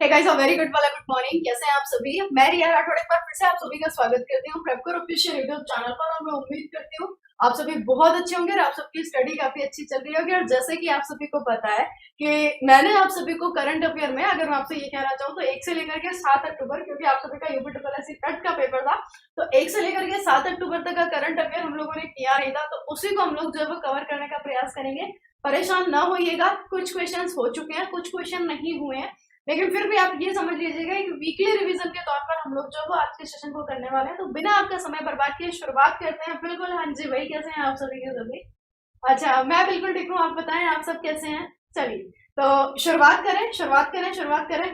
Hey guys, a very good वाला good morning. कैसे हैं आप सभी? मैं रिया राठौड़ एक बार फिर से आप सभी का स्वागत करती हूँ प्रेपकर ऑफिशियल यूट्यूब चैनल पर। और मैं उम्मीद करती हूँ आप सभी बहुत अच्छे होंगे और आप सबकी स्टडी काफी अच्छी चल रही होगी। और जैसे कि आप सभी को पता है कि मैंने आप सभी को करंट अफेयर में, अगर मैं आपसे ये कहना चाहूँ तो 1 से लेकर के 7 अक्टूबर, क्योंकि आप सभी का यूपी ट्रिपल एससी टेट का पेपर था, तो 1 से लेकर के 7 अक्टूबर तक का करंट अफेयर हम लोगों ने किया नहीं था, तो उसी को हम लोग जो है वो कवर करने का प्रयास करेंगे। परेशान ना होइएगा, कुछ क्वेश्चन हो चुके हैं, कुछ क्वेश्चन नहीं हुए हैं, लेकिन फिर भी आप ये समझ लीजिएगा एक वीकली रिवीजन के तौर पर हम लोग जो वो आज के सेशन को करने वाले हैं। तो बिना आपका समय बर्बाद किए शुरुआत करते हैं। बिल्कुल, हाँ जी भाई, कैसे हैं आप सभी के सभी? अच्छा, मैं बिल्कुल ठीक हूँ, आप बताएं आप सब कैसे हैं? चलिए, तो शुरुआत करें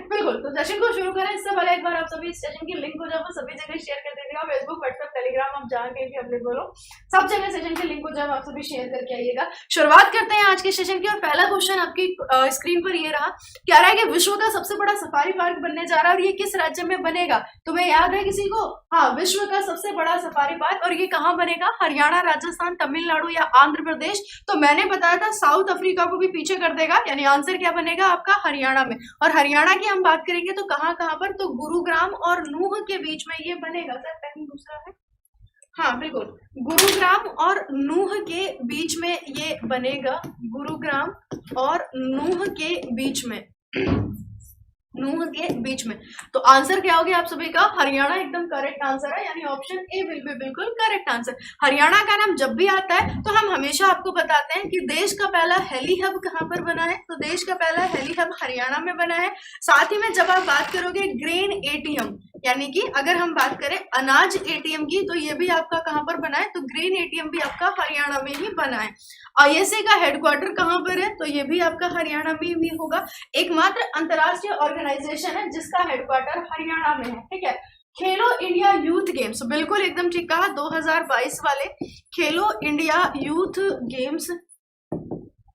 बिल्कुल। तो सेशन को शुरू करें इससे पहले एक बार आप सभी सेशन की लिंक को जब सभी जगह शेयर कर दीजिएगा, फेसबुक, व्हाट्सएप, टेलीग्राम, आप जहाँ कहीं भी अवेलेबल हो सब जगह सेशन की लिंक को जब आप सभी शेयर करके आइएगा। शुरुआत करते हैं आज के सेशन की। और पहला क्वेश्चन आपकी स्क्रीन पर ये रहा, कह रहा है कि विश्व का सबसे बड़ा सफारी पार्क बनने जा रहा है और ये किस राज्य में बनेगा? तुम्हें याद है किसी को? हाँ, विश्व का सबसे बड़ा सफारी पार्क, और ये कहाँ बनेगा? हरियाणा, राजस्थान, तमिलनाडु या आंध्र प्रदेश? तो मैंने बताया था साउथ अफ्रीका को भी पीछे कर देगा, यानी आंसर क्या बनेगा आपका? हरियाणा में। और हरियाणा की हम बात करेंगे तो कहाँ कहाँ पर? तो गुरुग्राम और नूह के बीच में ये बनेगा। सर पेन दूसरा है? हाँ बिल्कुल, गुरुग्राम और नूह के बीच में ये बनेगा। गुरुग्राम और नूह के बीच में, नूह के बीच में। तो आंसर क्या हो गया आप सभी का? हरियाणा एकदम करेक्ट आंसर है, यानी ऑप्शन ए विल बी बिल्कुल करेक्ट आंसर। हरियाणा का नाम जब भी आता है तो हम हमेशा आपको बताते हैं कि देश का पहला हेली हब कहाँ पर बना है, तो देश का पहला हेली हब हरियाणा में बना है। साथ ही में जब आप बात करोगे ग्रेन एटीएम, यानी कि अगर हम बात करें अनाज एटीएम की, तो ये भी आपका कहाँ पर बना है? तो ग्रेन एटीएम भी आपका हरियाणा में ही बना है। आईएसए का हेडक्वार्टर कहाँ पर है? तो ये भी आपका हरियाणा में ही होगा। एकमात्र अंतरराष्ट्रीय ऑर्गेनाइजेशन है जिसका हेडक्वार्टर हरियाणा में है। ठीक है। खेलो इंडिया यूथ गेम्स, बिल्कुल एकदम ठीक कहा, 2022 वाले खेलो इंडिया यूथ गेम्स,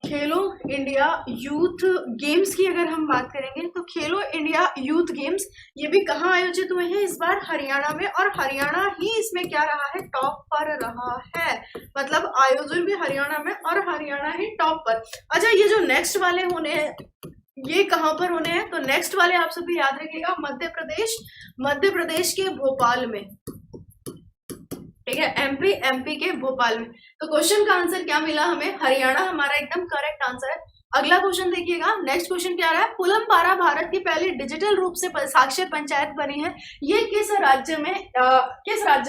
खेलो इंडिया यूथ गेम्स की अगर हम बात करेंगे तो खेलो इंडिया यूथ गेम्स ये भी कहाँ आयोजित हुए हैं? इस बार हरियाणा में, और हरियाणा ही इसमें क्या रहा है? टॉप पर रहा है। मतलब आयोजन भी हरियाणा में और हरियाणा ही टॉप पर। अच्छा, ये जो नेक्स्ट वाले होने हैं ये कहाँ पर होने हैं? तो नेक्स्ट वाले आप सभी याद रखिएगा, मध्य प्रदेश, मध्य प्रदेश के भोपाल में। ठीक है, एमपी के भोपाल में। तो क्वेश्चन का आंसर क्या मिला हमें? हरियाणा हमारा एकदम करेक्ट आंसर है। अगला क्वेश्चन देखिएगा, नेक्स्ट क्वेश्चन क्या रहा है? पुलमपारा भारत की पहली डिजिटल रूप से साक्षर पंचायत बनी है, ये किस राज्य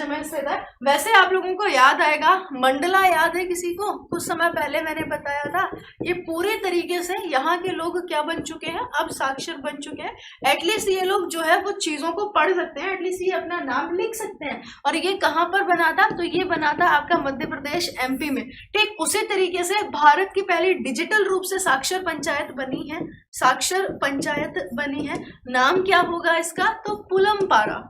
में स्थित है? वैसे आप लोगों को याद आएगा, मंडला याद है किसी को? कुछ समय पहले मैंने बताया था, ये पूरे तरीके से यहाँ के लोग क्या बन चुके हैं? अब साक्षर बन चुके हैं। एटलीस्ट ये लोग जो है वो चीजों को पढ़ सकते हैं, एटलीस्ट ये अपना नाम लिख सकते हैं। और ये कहाँ पर बना था? तो ये बना था आपका मध्य प्रदेश, एमपी में। ठीक उसी तरीके से भारत की पहली डिजिटल रूप से साक्षर पंचायत बनी है, साक्षर पंचायत बनी है। नाम क्या होगा इसका? तो पुलमपारा,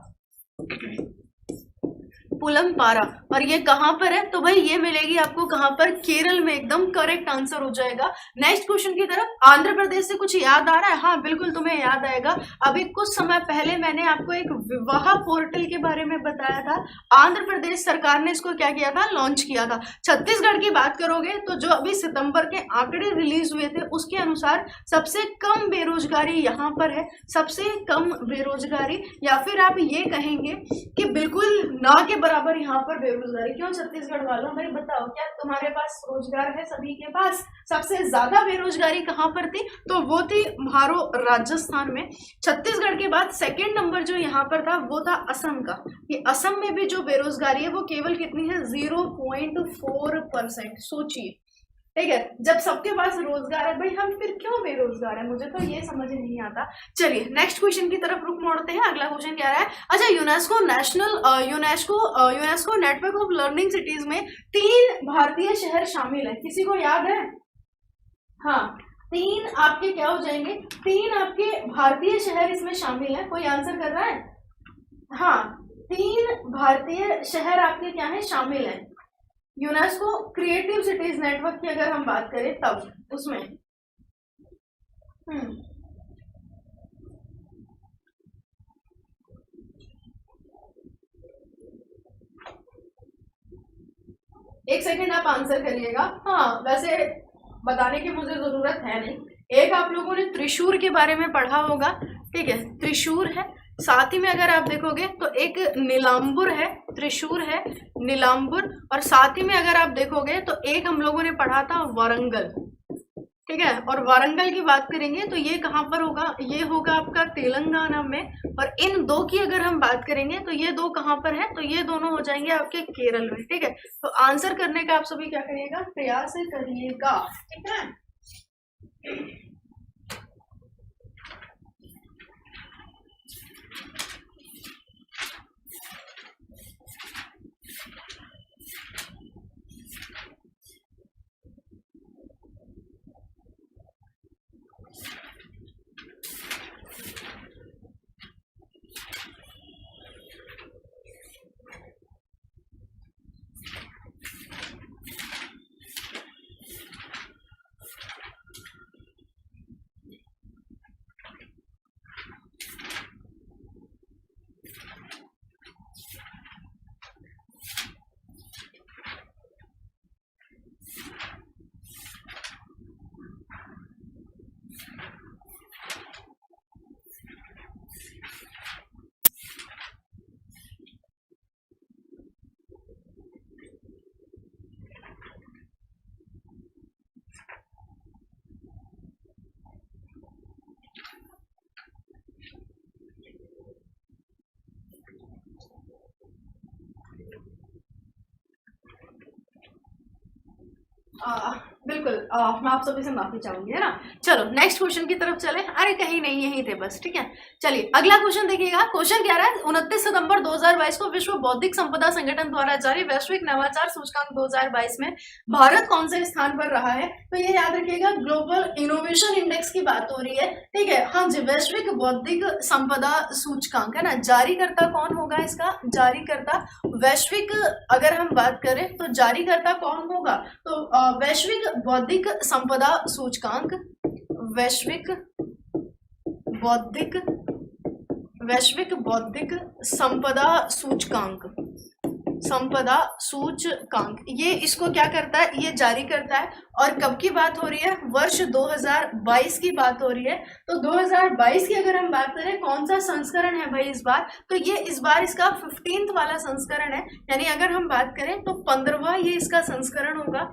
पुलमपारा। और ये कहां पर है? तो भाई ये मिलेगी आपको कहां पर? केरल में, एकदम करेक्ट आंसर हो जाएगा। नेक्स्ट क्वेश्चन की तरफ, आंध्र प्रदेश से कुछ याद आ रहा है? हाँ बिल्कुल, तुम्हें याद आएगा, अभी कुछ समय पहले मैंने आपको एक विवाह पोर्टल के बारे में बताया था। आंध्र प्रदेश सरकार ने इसको क्या किया था? लॉन्च किया था। छत्तीसगढ़ की बात करोगे तो जो अभी सितंबर के आंकड़े रिलीज हुए थे उसके अनुसार सबसे कम बेरोजगारी यहाँ पर है, सबसे कम बेरोजगारी, या फिर आप ये कहेंगे कि बिल्कुल ना के बराबर यहाँ पर बेरोजगारी। क्यों छत्तीसगढ़ वालों, भाई बताओ, क्या तुम्हारे पास रोजगार है? सभी के पास। सबसे ज्यादा बेरोजगारी कहाँ पर थी? तो वो थी म्हारो राजस्थान में। छत्तीसगढ़ के बाद सेकंड नंबर जो यहाँ पर था वो था असम का। ये असम में भी जो बेरोजगारी है वो केवल कितनी है? 0.4%। सोचिए, ठीक है, जब सबके पास रोजगार है भाई, हम फिर क्यों बेरोजगार है? मुझे तो ये समझ नहीं आता। चलिए नेक्स्ट क्वेश्चन की तरफ रुख मोड़ते हैं। अगला क्वेश्चन क्या रहा है? अच्छा, UNESCO network of learning cities में 3 भारतीय शहर शामिल है, किसी को याद है? हाँ, 3 आपके क्या हो जाएंगे? 3 आपके भारतीय शहर इसमें शामिल है। कोई आंसर कर रहा है? हाँ, 3 भारतीय शहर आपके क्या है? शामिल है यूनेस्को क्रिएटिव सिटीज नेटवर्क की अगर हम बात करें तब उसमें। एक सेकंड आप आंसर करिएगा। हाँ वैसे बताने की मुझे जरूरत है नहीं। एक आप लोगों ने त्रिशूर के बारे में पढ़ा होगा, ठीक है, त्रिशूर है। साथ ही में अगर आप देखोगे तो एक नीलांबुर है, त्रिशूर है, नीलांबुर, और साथ ही में अगर आप देखोगे तो एक हम लोगों ने पढ़ा था वारंगल, ठीक है। और वारंगल की बात करेंगे तो ये कहाँ पर होगा, ये होगा आपका तेलंगाना में। और इन दो की अगर हम बात करेंगे तो ये दो कहाँ पर है, तो ये दोनों हो जाएंगे आपके केरल में, ठीक है। तो आंसर करने का आप सभी क्या करिएगा, प्रयास करिएगा, ठीक है। बिल्कुल, मैं आप सभी से माफी चाहूंगी, है ना। चलो नेक्स्ट क्वेश्चन की तरफ चले। अरे कहीं नहीं, यहीं थे बस, ठीक है। चलिए अगला क्वेश्चन देखिएगा। क्वेश्चन क्या रहा है, 29 सितंबर 2022 को विश्व बौद्धिक संपदा संगठन द्वारा जारी वैश्विक नवाचार सूचकांक 2022 में भारत कौन से स्थान पर रहा है। तो ये याद रखिएगा, ग्लोबल इनोवेशन इंडेक्स की बात हो रही है, ठीक है। हाँ जी, वैश्विक बौद्धिक संपदा सूचकांक, है ना। जारीकर्ता कौन होगा इसका, जारीकर्ता वैश्विक, अगर हम बात करें तो जारीकर्ता कौन होगा, तो वैश्विक बौद्धिक संपदा सूचकांक, वैश्विक बौद्धिक संपदा सूचकांक, संपदा सूचकांक, ये इसको क्या करता है, ये जारी करता है। और कब की बात हो रही है, वर्ष 2022 की बात हो रही है। तो 2022 की अगर हम बात करें, कौन सा संस्करण है भाई इस बार, तो ये इस बार इसका 15th वाला संस्करण है। यानी अगर हम बात करें तो 15वां ये इसका संस्करण होगा,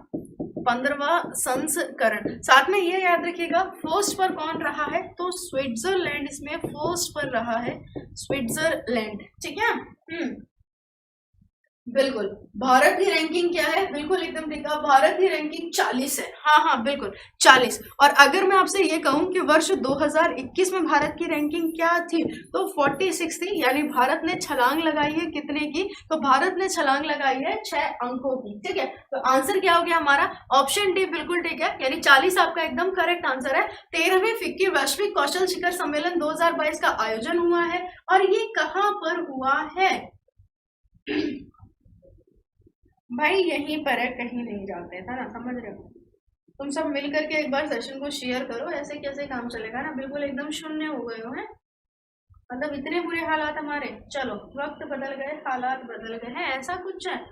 15वां संस्करण। साथ में ये याद रखिएगा, फर्स्ट पर कौन रहा है, तो स्विट्जरलैंड इसमें फर्स्ट पर रहा है, स्विट्जरलैंड, ठीक है। बिल्कुल, भारत की रैंकिंग क्या है, बिल्कुल एकदम ठीक है, भारत की रैंकिंग 40 है। हाँ बिल्कुल 40। और अगर मैं आपसे ये कहूं कि वर्ष 2021 में भारत की रैंकिंग क्या थी, तो 46 थी। यानी भारत ने छलांग लगाई है कितने की, तो भारत ने छलांग लगाई है 6 अंकों की, ठीक है। तो आंसर क्या हो गया हमारा, ऑप्शन डी बिल्कुल ठीक है, यानी 40 आपका एकदम करेक्ट आंसर है। 13वीं फिक्की वैश्विक कौशल शिखर सम्मेलन 2022 का आयोजन हुआ है, और ये कहाँ पर हुआ है भाई, यहीं पर है, कहीं नहीं जाते है ना, समझ रहे हो। तुम सब मिल करके एक बार सेशन को शेयर करो, ऐसे कैसे काम चलेगा ना, बिल्कुल एकदम शून्य हो गए हो, हैं मतलब इतने बुरे हालात हमारे। चलो वक्त बदल गए, हालात बदल गए हैं, ऐसा कुछ है।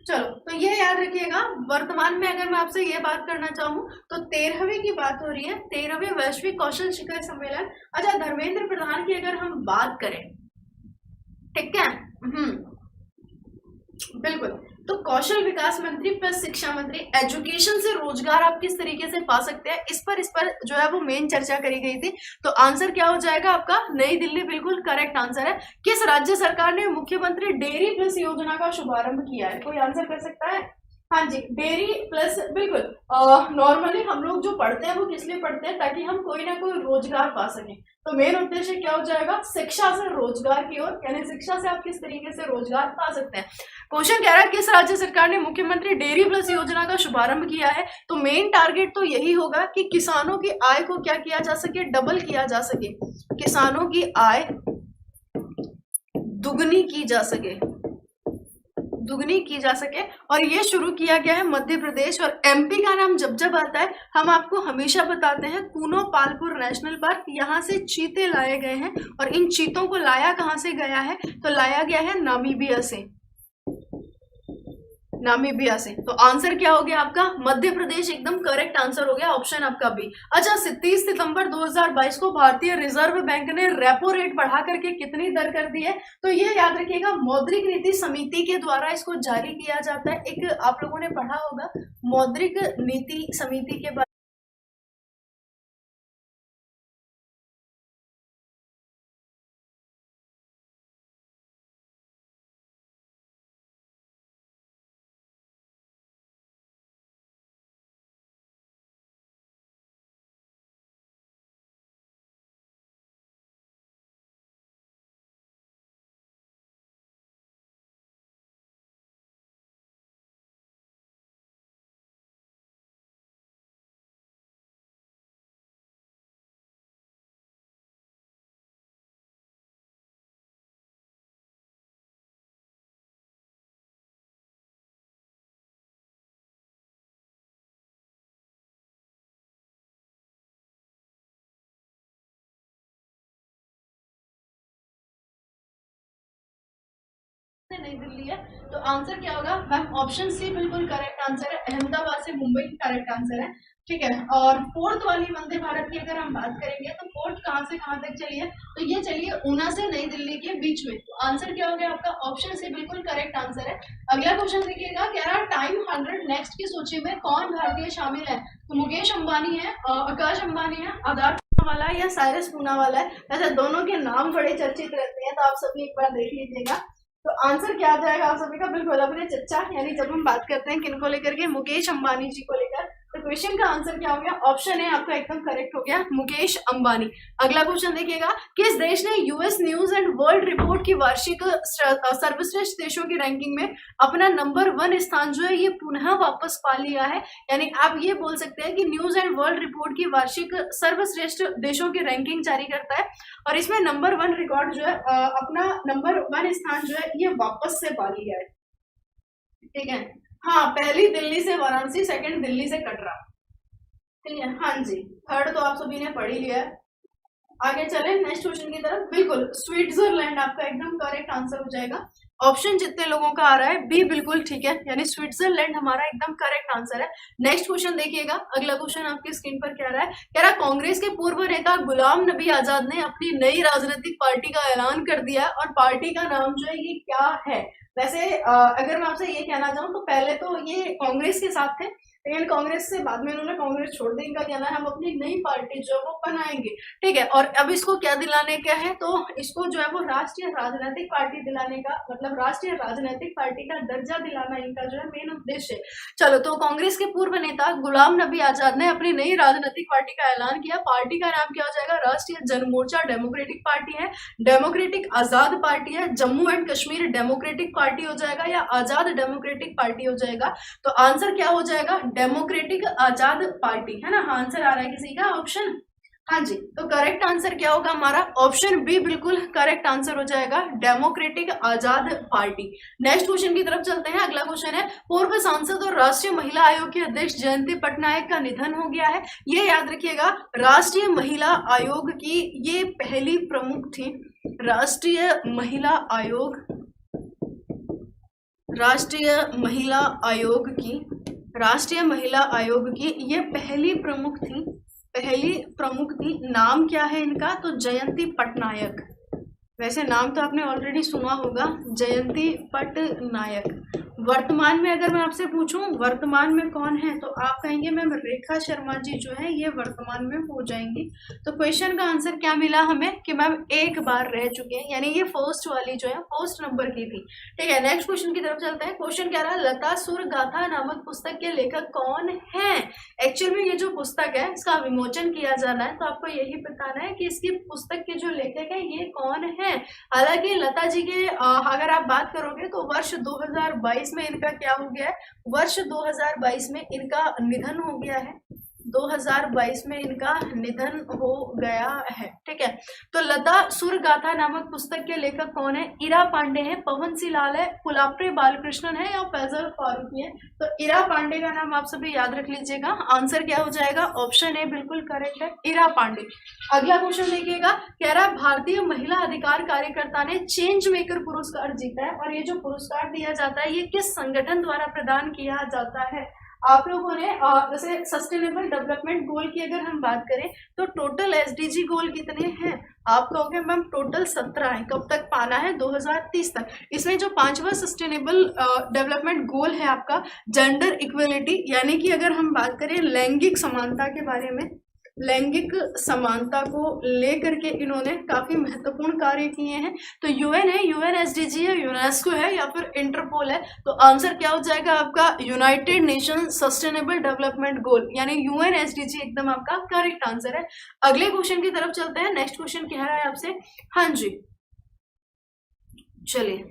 चलो तो ये याद रखिएगा, वर्तमान में अगर मैं आपसे ये बात करना चाहूँ तो 13वीं की बात हो रही है, 13वें वैश्विक कौशल शिखर सम्मेलन। अच्छा, धर्मेंद्र प्रधान की अगर हम बात करें, ठीक है, बिल्कुल, तो कौशल विकास मंत्री प्लस शिक्षा मंत्री, एजुकेशन से रोजगार आप किस तरीके से पा सकते हैं, इस पर जो है वो मेन चर्चा करी गई थी। तो आंसर क्या हो जाएगा आपका, नई दिल्ली, बिल्कुल करेक्ट आंसर है। किस राज्य सरकार ने मुख्यमंत्री डेयरी प्लस योजना का शुभारंभ किया है, कोई आंसर कर सकता है। हाँ जी, डेयरी प्लस, बिल्कुल। नॉर्मली हम लोग जो पढ़ते हैं वो किस लिए पढ़ते हैं, ताकि हम कोई ना कोई रोजगार पा सकें। तो मेन उद्देश्य क्या हो जाएगा, शिक्षा से रोजगार की ओर, यानी शिक्षा से आप किस तरीके से रोजगार पा सकते हैं। क्वेश्चन कह रहा है किस राज्य सरकार ने मुख्यमंत्री डेयरी प्लस योजना का शुभारंभ किया है। तो मेन टारगेट तो यही होगा कि किसानों की आय को क्या किया जा सके, डबल किया जा सके, किसानों की आय दुगनी की जा सके, दुगनी की जा सके। और ये शुरू किया गया है मध्य प्रदेश और एमपी का नाम जब आता है हम आपको हमेशा बताते हैं कूनो पालपुर नेशनल पार्क। यहाँ से चीते लाए गए हैं, और इन चीतों को लाया कहाँ से गया है, तो लाया गया है नामीबिया से, नामीबिया से। तो आंसर क्या हो गया आपका? मध्य प्रदेश एकदम करेक्ट आंसर हो गया, ऑप्शन आपका बी। अच्छा, 30 सितंबर 2022 को भारतीय रिजर्व बैंक ने रेपो रेट बढ़ा करके कितनी दर कर दी है? तो ये याद रखिएगा, मौद्रिक नीति समिति के द्वारा इसको जारी किया जाता है। एक आप लोगों ने पढ़ा होगा मौद्रिक नीति समिति के बारे नई दिल्ली है। तो आंसर क्या होगा मैम? ऑप्शन सी बिल्कुल करेक्ट आंसर है, अहमदाबाद से मुंबई करेक्ट आंसर है। ठीक है, और फोर्थ वाली वंदे भारत की अगर हम बात करेंगे तो फोर्थ कहाँ से कहाँ तक चली है? तो ये चलिए ऊना से नई दिल्ली के बीच में। तो आंसर क्या हो गया आपका? ऑप्शन सी बिल्कुल करेक्ट आंसर है। अगला क्वेश्चन देखिएगा, कह रहा टाइम 100 नेक्स्ट की सूची में कौन भारतीय शामिल है? तो मुकेश अंबानी है, आकाश अंबानी है, आधार वाला है या साइरस पूनावाला है। वैसे दोनों के नाम बड़े चर्चित रहते हैं, तो आप सभी एक बार देख लीजिएगा। तो आंसर क्या आ जाएगा आप सभी का? बिल्कुल अपने चच्चा, यानी जब हम बात करते हैं किनको लेकर के, मुकेश अंबानी जी को लेकर, तो क्वेश्चन का आंसर क्या हो गया? ऑप्शन है आपका एकदम करेक्ट हो गया, मुकेश अंबानी। अगला क्वेश्चन देखिएगा, किस देश ने US news and world report की वार्षिक सर्वश्रेष्ठ देशों की रैंकिंग में अपना नंबर 1 स्थान जो है ये पुनः वापस पा लिया है? यानी आप ये बोल सकते हैं कि न्यूज एंड वर्ल्ड रिपोर्ट की वार्षिक सर्वश्रेष्ठ देशों की रैंकिंग जारी करता है और इसमें नंबर 1 रिकॉर्ड जो है अपना नंबर 1 स्थान जो है ये वापस से पा लिया है। ठीक है, हाँ, पहली दिल्ली से वाराणसी, सेकंड दिल्ली से कटरा। ठीक है, हाँ जी, थर्ड तो आप सभी ने पढ़ ही लिया है। आगे चले नेक्स्ट क्वेश्चन की तरफ। बिल्कुल स्विट्जरलैंड आपका एकदम करेक्ट आंसर हो जाएगा। ऑप्शन जितने लोगों का आ रहा है बी बिल्कुल ठीक है, यानी स्विट्जरलैंड हमारा एकदम करेक्ट आंसर है। नेक्स्ट क्वेश्चन देखिएगा, अगला क्वेश्चन आपकी स्क्रीन पर क्या रहा है? कह रहा कांग्रेस के पूर्व नेता गुलाम नबी आजाद ने अपनी नई राजनीतिक पार्टी का ऐलान कर दिया है और पार्टी का नाम जो है ये क्या है? वैसे अगर मैं आपसे ये कहना चाहूँ तो पहले तो ये कांग्रेस के साथ थे, लेकिन कांग्रेस से बाद में उन्होंने कांग्रेस छोड़ दी। इनका कहना है हम अपनी नई पार्टी जो है वो बनाएंगे। ठीक है, और अब इसको क्या दिलाने का है? तो इसको जो है वो राष्ट्रीय राजनीतिक पार्टी दिलाने का, मतलब राष्ट्रीय राजनीतिक पार्टी का दर्जा दिलाना इनका जो है मेन उद्देश्य है। चलो, तो कांग्रेस के पूर्व नेता गुलाम नबी आजाद ने अपनी नई राजनीतिक पार्टी का ऐलान किया। पार्टी का नाम क्या हो जाएगा? राष्ट्रीय जनमोर्चा डेमोक्रेटिक पार्टी है, डेमोक्रेटिक आजाद पार्टी है, Jammu and Kashmir democratic party हो जाएगा या आजाद डेमोक्रेटिक पार्टी हो जाएगा? तो आंसर क्या हो जाएगा? डेमोक्रेटिक आजाद पार्टी, है ना? आंसर आ रहा है किसी का? ऑप्शन, हाँ जी, तो करेक्ट आंसर क्या होगा हमारा? ऑप्शन बी बिल्कुल करेक्ट आंसर हो जाएगा, डेमोक्रेटिक आजाद पार्टी। नेक्स्ट क्वेश्चन की तरफ चलते हैं। अगला क्वेश्चन है, पूर्व सांसद और राष्ट्रीय महिला आयोग की अध्यक्ष जयंती पटनायक का निधन हो गया है। ये याद रखिएगा, राष्ट्रीय महिला आयोग की ये पहली प्रमुख थी। राष्ट्रीय महिला आयोग, राष्ट्रीय महिला आयोग की, राष्ट्रीय महिला आयोग की ये पहली प्रमुख थी, पहली प्रमुख थी। नाम क्या है इनका? तो जयंती पटनायक। वैसे नाम तो आपने ऑलरेडी सुना होगा, जयंती पटनायक। वर्तमान में अगर मैं आपसे पूछूं वर्तमान में कौन है, तो आप कहेंगे मैम रेखा शर्मा जी जो है ये वर्तमान में हो जाएंगी। तो क्वेश्चन का आंसर क्या मिला हमें कि मैम एक बार रह चुके हैं, यानी ये फर्स्ट वाली जो है फर्स्ट नंबर की थी। ठीक है, नेक्स्ट क्वेश्चन की तरफ चलते हैं। क्वेश्चन क्या रहा? लता सुर गाथा नामक पुस्तक के लेखक कौन है? एक्चुअल में ये जो पुस्तक है इसका विमोचन किया जाना है, तो आपको यही बताना है कि इसकी पुस्तक के जो लेखक है ये कौन है। हालांकि लता जी के अगर आप बात करोगे तो वर्ष 2022 में इनका क्या हो गया है? वर्ष 2022 में इनका निधन हो गया है। 2022 में इनका निधन हो गया है। ठीक है, तो लता सुरगाथा नामक पुस्तक के लेखक कौन है? इरा पांडे है, पवन सी लाल है, कुलाप्रे बालकृष्णन है या फैजल फारूकी है? तो इरा पांडे का नाम आप सभी याद रख लीजिएगा। आंसर क्या हो जाएगा? ऑप्शन ए बिल्कुल करेक्ट है, इरा पांडे। अगला क्वेश्चन देखिएगा, कह रहा है भारतीय महिला अधिकार कार्यकर्ता ने चेंज मेकर पुरस्कार जीता है, और ये जो पुरस्कार दिया जाता है ये किस संगठन द्वारा प्रदान किया जाता है? आप लोगों ने जैसे सस्टेनेबल डेवलपमेंट गोल की अगर हम बात करें तो टोटल एसडीजी गोल कितने हैं? आप कहोगे मैम टोटल 17 है। कब तक पाना है? 2030 तक। इसमें जो 5वां सस्टेनेबल डेवलपमेंट गोल है आपका जेंडर इक्वलिटी, यानी कि अगर हम बात करें लैंगिक समानता के बारे में, लैंगिक समानता को लेकर के इन्होंने काफी महत्वपूर्ण कार्य किए हैं। तो यूएन है, यूएनएसडीजी है, यूनेस्को है या फिर इंटरपोल है? तो आंसर क्या हो जाएगा आपका? United nation sustainable development goal, यानी यूएनएसडीजी एकदम आपका करेक्ट आंसर है। अगले क्वेश्चन की तरफ चलते हैं। नेक्स्ट क्वेश्चन कह रहा है आपसे, हाँ जी चलिए,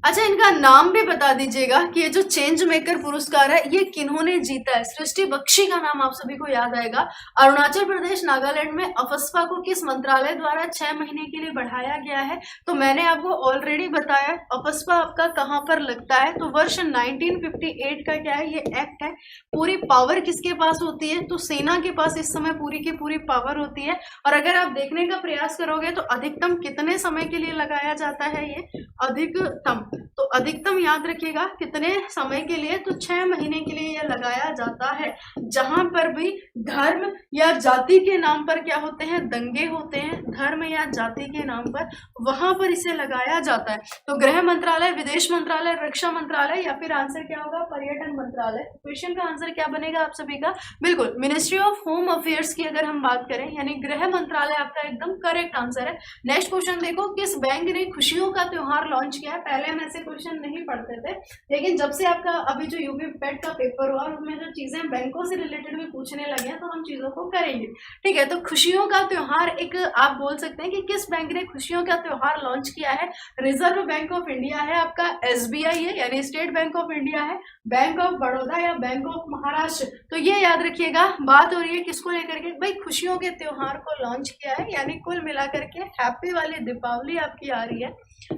अच्छा इनका नाम भी बता दीजिएगा कि ये जो चेंज मेकर पुरस्कार है ये किन्होंने जीता है? सृष्टि बख्शी का नाम आप सभी को याद आएगा। अरुणाचल प्रदेश नागालैंड में अफस्पा को किस मंत्रालय द्वारा 6 महीने के लिए बढ़ाया गया है? तो मैंने आपको ऑलरेडी बताया अफस्पा आपका कहाँ पर लगता है। तो वर्ष 1958 का क्या है ये एक्ट है। पूरी पावर किसके पास होती है? तो सेना के पास इस समय पूरी की पूरी पावर होती है। और अगर आप देखने का प्रयास करोगे तो अधिकतम कितने समय के लिए लगाया जाता है ये? अधिकतम, तो अधिकतम याद रखिएगा कितने समय के लिए? तो 6 महीने के लिए यह लगाया जाता है। जहां पर भी धर्म या जाति के नाम पर क्या होते हैं? दंगे होते हैं, धर्म या जाति के नाम पर, वहां पर इसे लगाया जाता है। तो गृह मंत्रालय, विदेश मंत्रालय, रक्षा मंत्रालय या फिर आंसर क्या होगा? पर्यटन मंत्रालय। क्वेश्चन का आंसर क्या बनेगा आप सभी का? बिल्कुल मिनिस्ट्री ऑफ होम अफेयर्स की अगर हम बात करें यानी गृह मंत्रालय आपका एकदम करेक्ट आंसर है। नेक्स्ट क्वेश्चन देखो, किस बैंक ने खुशियों का त्योहार लॉन्च किया है? पहले हम ऐसे क्वेश्चन नहीं पढ़ते थे, लेकिन जब से आपका अभी जो यूपी पेट का पेपर हुआ और उसमें जो चीजें बैंकों से रिलेटेड भी पूछने लगे हैं तो हम चीजों को करेंगे। ठीक है, तो खुशियों का त्योहार एक आप बोल सकते हैं कि किस बैंक ने खुशियों का त्योहार लॉन्च किया है? रिजर्व बैंक ऑफ इंडिया है, आपका एसबीआई है यानी स्टेट बैंक ऑफ इंडिया है, बैंक ऑफ बड़ौदा या बैंक ऑफ महाराष्ट्र। तो ये याद रखिएगा, बात हो रही है किसको लेकर के? भाई खुशियों के त्योहार को लॉन्च किया है, यानी कुल मिलाकर के हैप्पी वाली दीपावली आपकी आ रही है,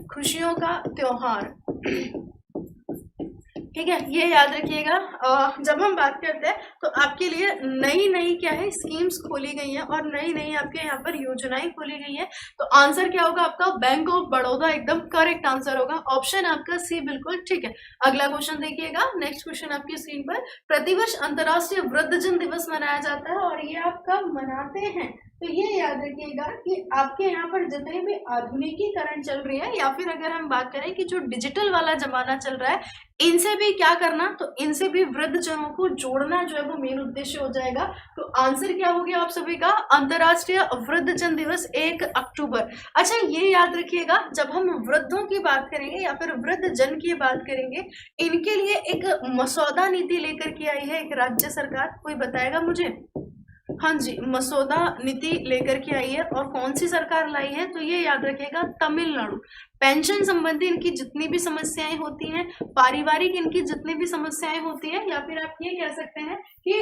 खुशियों का त्योहार। ठीक है, ये याद रखिएगा। जब हम बात करते हैं तो आपके लिए नई नई क्या है स्कीम्स खोली गई हैं और नई नई आपके यहाँ पर योजनाएं खोली गई हैं। तो आंसर क्या होगा आपका? बैंक ऑफ बड़ौदा एकदम करेक्ट आंसर होगा। ऑप्शन आपका सी बिल्कुल ठीक है। अगला क्वेश्चन देखिएगा, नेक्स्ट क्वेश्चन आपकी स्क्रीन पर। प्रतिवर्ष अंतर्राष्ट्रीय वृद्धजन दिवस मनाया जाता है और ये आप कब मनाते हैं? तो ये याद रखिएगा कि आपके यहाँ पर जितने भी आधुनिकीकरण चल रही है या फिर अगर हम बात करें कि जो डिजिटल वाला जमाना चल रहा है इनसे भी क्या करना, तो इनसे भी वृद्धजनों को जोड़ना जो है वो मेन उद्देश्य हो जाएगा। तो आंसर क्या हो गया आप सभी का? अंतर्राष्ट्रीय वृद्धजन दिवस 1 अक्टूबर। अच्छा ये याद रखिएगा, जब हम वृद्धों की बात करेंगे या फिर वृद्धजन की बात करेंगे, इनके लिए एक मसौदा नीति लेकर के आई है एक राज्य सरकार, कोई बताएगा मुझे? हाँ जी, मसौदा नीति लेकर के आई है। और कौन सी सरकार लाई है? तो ये याद रखिएगा तमिलनाडु। पेंशन संबंधी इनकी जितनी भी समस्याएं होती हैं, पारिवारिक इनकी जितनी भी समस्याएं होती हैं, या फिर आप ये कह सकते हैं कि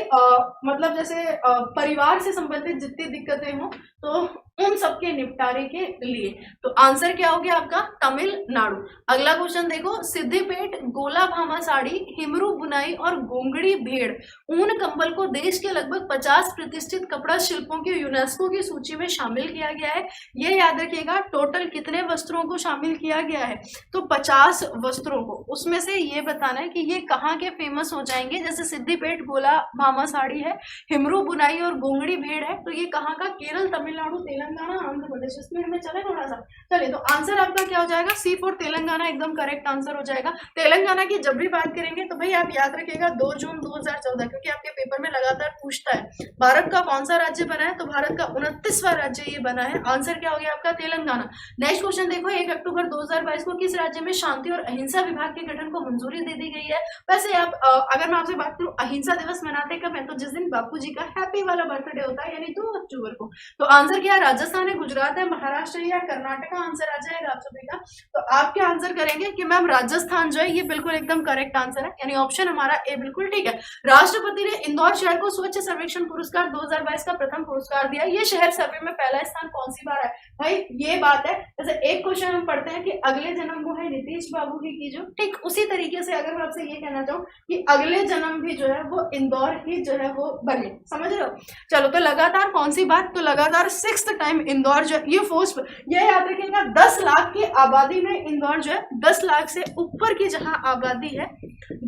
मतलब जैसे परिवार से संबंधित जितनी दिक्कतें हों तो उन सबके निपटारे के लिए। तो आंसर क्या हो गया आपका? तमिलनाडु। अगला क्वेश्चन देखो, सिद्धिपेट गोला भामा साड़ी, हिमरू बुनाई और गोंगड़ी भेड़ ऊन कंबल को देश के लगभग 50 प्रतिष्ठित कपड़ा शिल्पों की यूनेस्को की सूची में शामिल किया गया है। ये याद रखिएगा टोटल कितने वस्त्रों को शामिल किया गया है? तो 50 वस्त्रों को। उसमें से ये बताना है कि ये कहाँ के फेमस हो जाएंगे। जैसे सिद्धिपेट गोला भामा साड़ी है, हिमरू बुनाई और गोंगड़ी भेड़ है, तो ये कहाँ का? केरल, तमिलनाडु, तेलंगाना, आंध्र प्रदेश। स्पीड में चले थोड़ा सा, चलिए। तो आंसर आपका क्या हो जाएगा? सी फॉर तेलंगाना एकदम करेक्ट आंसर हो जाएगा। तेलंगाना की जब भी बात करेंगे तो भाई आप याद रखिएगा 2 जून 2014, क्योंकि आपके पेपर में लगातार पूछता है भारत का कौन सा राज्य बना है, तो भारत का 29वां राज्य ये बना है। आंसर क्या हो गया आपका? तेलंगाना। नेक्स्ट क्वेश्चन देखो, 1 अक्टूबर 2022 को किस राज्य में शांति और अहिंसा विभाग के गठन को मंजूरी दे दी गई है? वैसे आप अगर मैं आपसे बात करूं अहिंसा दिवस मनाते कब है, तो जिस दिन बापू जी का हैप्पी वाला बर्थडे होता है, यानी 2 अक्टूबर को। तो आंसर क्या है? राजस्थान है, गुजरात है, महाराष्ट्र है या कर्नाटक? आंसर आ जाएगा आप सभी का। तो आप क्या आंसर करेंगे कि मैम राजस्थान जो है ये बिल्कुल एकदम करेक्ट आंसर है, यानी ऑप्शन हमारा ए बिल्कुल ठीक है। राष्ट्रपति ने इंदौर शहर को स्वच्छ सर्वेक्षण पुरस्कार 2022 का प्रथम पुरस्कार दिया। ये शहर सर्वे में पहला स्थान कौन सी बार है भाई, ये बात है। जैसे एक क्वेश्चन हम पढ़ते हैं कि अगले जन्म वो है नीतीश बाबू की कीजिए, ठीक उसी तरीके से अगर मैं आपसे ये कहना चाहूँ कि अगले जन्म भी जो है वो इंदौर ही जो है वो बने, समझ रहे हो। चलो तो लगातार कौन सी बात, तो लगातार 6th टाइम इंदौर जो ये फर्स्ट, ये याद रखिएगा 10 लाख की आबादी में इंदौर जो है 10 लाख से ऊपर की जहां आबादी है,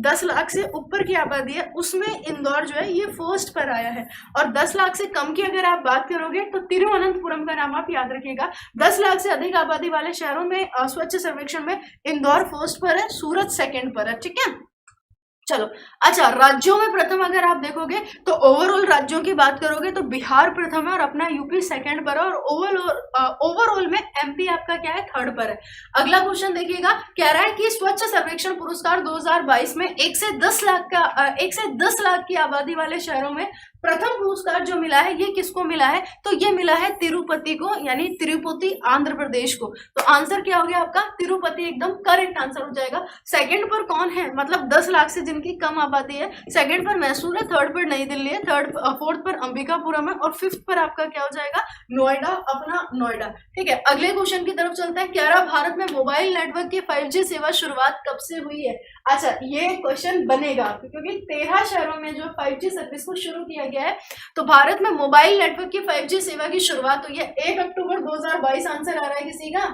10 लाख से ऊपर की आबादी है उसमें इंदौर जो है ये फर्स्ट पर आया है। और 10 लाख से कम की अगर आप बात करोगे तो तिरुवनंतपुरम का नाम आप याद रखिएगा। 10 लाख से अधिक आबादी वाले शहरों में स्वच्छ सर्वेक्षण में इंदौर फर्स्ट पर है, सूरत सेकंड पर है, ठीक है। चलो अच्छा, राज्यों में प्रथम अगर आप देखोगे तो ओवरऑल राज्यों की बात करोगे तो बिहार प्रथम है और अपना यूपी सेकंड पर है, और ओवरऑल में एमपी आपका क्या है, थर्ड पर है। अगला क्वेश्चन देखिएगा, कह रहा है कि स्वच्छ सर्वेक्षण पुरस्कार 2022 में 1 से 10 लाख की आबादी वाले शहरों में प्रथम पुरस्कार जो मिला है ये किसको मिला है, तो ये मिला है तिरुपति को, यानी तिरुपति आंध्र प्रदेश को। तो आंसर क्या हो गया आपका, तिरुपति एकदम करेक्ट आंसर हो जाएगा। सेकंड पर कौन है, मतलब 10 लाख से जिनकी कम आबादी है, सेकंड पर मैसूर है, थर्ड पर नई दिल्ली है, फोर्थ पर अंबिकापुरम है, और फिफ्थ पर आपका क्या हो जाएगा, नोएडा, अपना नोएडा, ठीक है। अगले क्वेश्चन की तरफ चलते हैं। कह रहा भारत में मोबाइल नेटवर्क की 5G सेवा शुरुआत कब से हुई है। अच्छा, ये क्वेश्चन बनेगा क्योंकि 13 शहरों में जो 5G सर्विस को शुरू किया गया है, तो भारत में मोबाइल नेटवर्क की 5G सेवा की शुरुआत हुई है 1 अक्टूबर 2022। आंसर आ रहा है किसी का,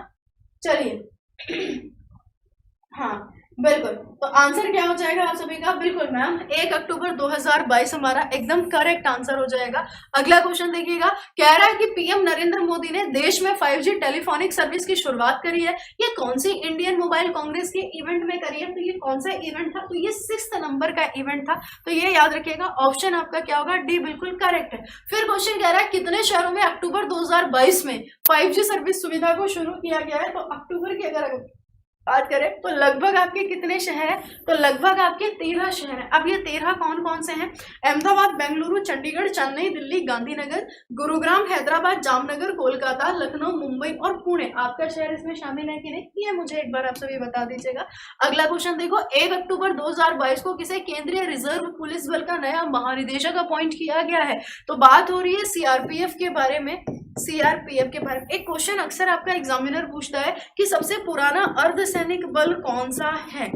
चलिए हाँ बिल्कुल, तो आंसर क्या हो जाएगा आप सभी का, बिल्कुल मैम 1 अक्टूबर 2022 हमारा एकदम करेक्ट आंसर हो जाएगा। अगला क्वेश्चन देखिएगा, कह रहा है कि पीएम नरेंद्र मोदी ने देश में 5G टेलीफोनिक सर्विस की शुरुआत करी है। ये कौन सी इंडियन मोबाइल कांग्रेस के इवेंट में करी है, तो ये कौन सा इवेंट था, तो ये 6 नंबर का इवेंट था। तो ये याद रखिएगा, ऑप्शन आपका क्या होगा, डी बिल्कुल करेक्ट है। फिर क्वेश्चन कह रहा है कितने शहरों में अक्टूबर 2022 में 5G सर्विस सुविधा को शुरू किया गया है, तो अक्टूबर की अगर बात करें तो लगभग आपके कितने शहर हैं, तो लगभग आपके 13 शहर हैं। अब ये 13 कौन कौन से हैं, अहमदाबाद, बेंगलुरु, चंडीगढ़, चेन्नई, दिल्ली, गांधीनगर, गुरुग्राम, हैदराबाद, जामनगर, कोलकाता, लखनऊ, मुंबई और पुणे। आपका शहर इसमें शामिल है कि नहीं, ये मुझे एक बार आप सभी बता दीजिएगा। अगला क्वेश्चन देखो, 1 अक्टूबर 2022 को किसे केंद्रीय रिजर्व पुलिस बल का नया महानिदेशक अपॉइंट किया गया है, तो बात हो रही है सीआरपीएफ के बारे में। सीआरपीएफ के बारे में एक क्वेश्चन अक्सर आपका एग्जामिनर पूछता है कि सबसे पुराना अर्धसैनिक बल कौन सा है,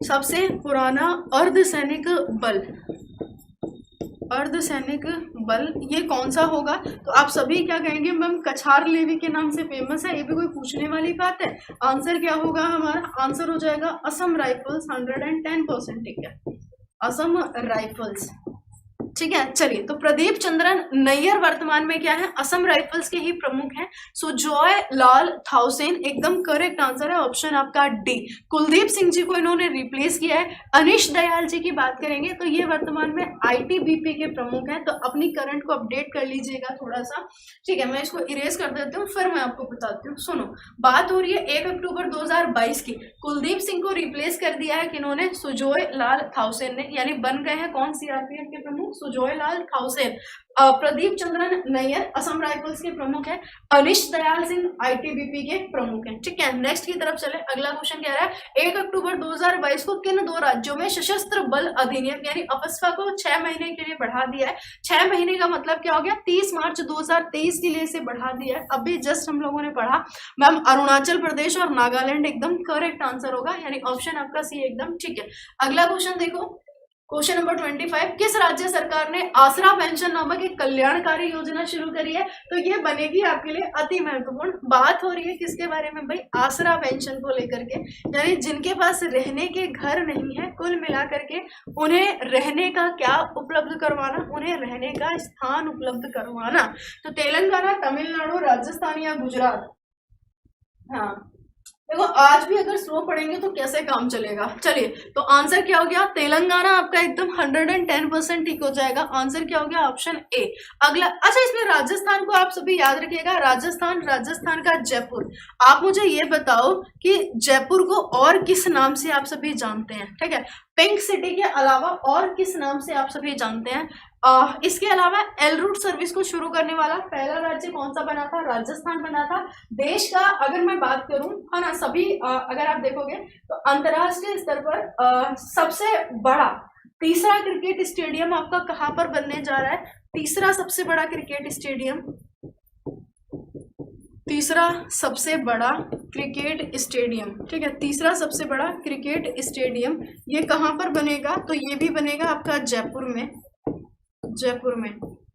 सबसे पुराना अर्धसैनिक बल ये कौन सा होगा, तो आप सभी क्या कहेंगे, मैम कछार लेवी के नाम से फेमस है। ये भी कोई पूछने वाली बात है। आंसर क्या होगा हमारा, आंसर हो जाएगा असम राइफल्स 110%, ठीक है, असम राइफल्स, ठीक है। चलिए, तो प्रदीप चंद्रन नैयर वर्तमान में क्या है, असम राइफल्स के ही प्रमुख हैं। सुजॉय लाल थाउसेन एकदम करेक्ट आंसर है, ऑप्शन आपका डी। कुलदीप सिंह जी को इन्होंने रिप्लेस किया है। अनिश दयाल जी की बात करेंगे तो ये वर्तमान में आईटीबीपी के प्रमुख हैं। तो अपनी करंट को अपडेट कर लीजिएगा थोड़ा सा, ठीक है। मैं इसको इरेज कर देती हूँ, फिर मैं आपको बताती हूँ। सुनो, बात हो रही है 1 अक्टूबर 2022 की। कुलदीप सिंह को रिप्लेस कर दिया है किन्होंने, सुजॉय लाल थाउसेन ने, यानी बन गए हैं कौन, सीआरपीएफ के प्रमुख सुजॉय लाल थाउसेन। प्रदीप चंद्रन नैयर असम राइफल्स के प्रमुख हैं। अनिश दयाल सिंह आईटीबीपी के प्रमुख हैं, ठीक है। नेक्स्ट की तरफ चले। अगला क्वेश्चन कह रहा है 1 अक्टूबर 2022 को किन 2 राज्यों में सशस्त्र बल अधिनियम यानी अफस्पा को 6 महीने के लिए बढ़ा दिया है। 6 महीने का मतलब क्या हो गया, 30 मार्च 2023 के लिए इसे बढ़ा दिया है। अभी जस्ट हम लोगों ने पढ़ा मैम, अरुणाचल प्रदेश और नागालैंड एकदम करेक्ट आंसर होगा, यानी ऑप्शन आपका सी एकदम ठीक है। अगला क्वेश्चन देखो, क्वेश्चन नंबर 25, किस राज्य सरकार ने आसरा पेंशन नामक एक कल्याणकारी योजना शुरू करी है, तो ये बनेगी आपके लिए अति महत्वपूर्ण। बात हो रही है किसके बारे में भाई, आसरा पेंशन को लेकर के, यानी जिनके पास रहने के घर नहीं है, कुल मिलाकर के उन्हें रहने का क्या उपलब्ध करवाना, उन्हें रहने का स्थान उपलब्ध करवाना। तो तेलंगाना, तमिलनाडु, राजस्थान या गुजरात। हाँ देखो, आज भी अगर स्लो पढ़ेंगे तो कैसे काम चलेगा। चलिए, तो आंसर क्या हो गया, तेलंगाना आपका एकदम 110% ठीक हो जाएगा। आंसर क्या हो गया, ऑप्शन ए। अगला, अच्छा इसमें राजस्थान को आप सभी याद रखिएगा, राजस्थान का जयपुर। आप मुझे ये बताओ कि जयपुर को और किस नाम से आप सभी जानते हैं, ठीक है। पिंक सिटी के अलावा और किस नाम से आप सभी जानते हैं। इसके अलावा एल रूट सर्विस को शुरू करने वाला पहला राज्य कौन सा बना था? राजस्थान बना था। देश का अगर मैं बात करूं, है ना, सभी अगर आप देखोगे तो अंतरराष्ट्रीय स्तर पर सबसे बड़ा तीसरा क्रिकेट स्टेडियम आपका कहां पर बनने जा रहा है? तीसरा सबसे बड़ा क्रिकेट स्टेडियम, तीसरा सबसे बड़ा क्रिकेट स्टेडियम, ठीक है, तीसरा सबसे बड़ा क्रिकेट स्टेडियम ये कहां पर बनेगा? तो ये भी बनेगा आपका जयपुर में। जयपुर में।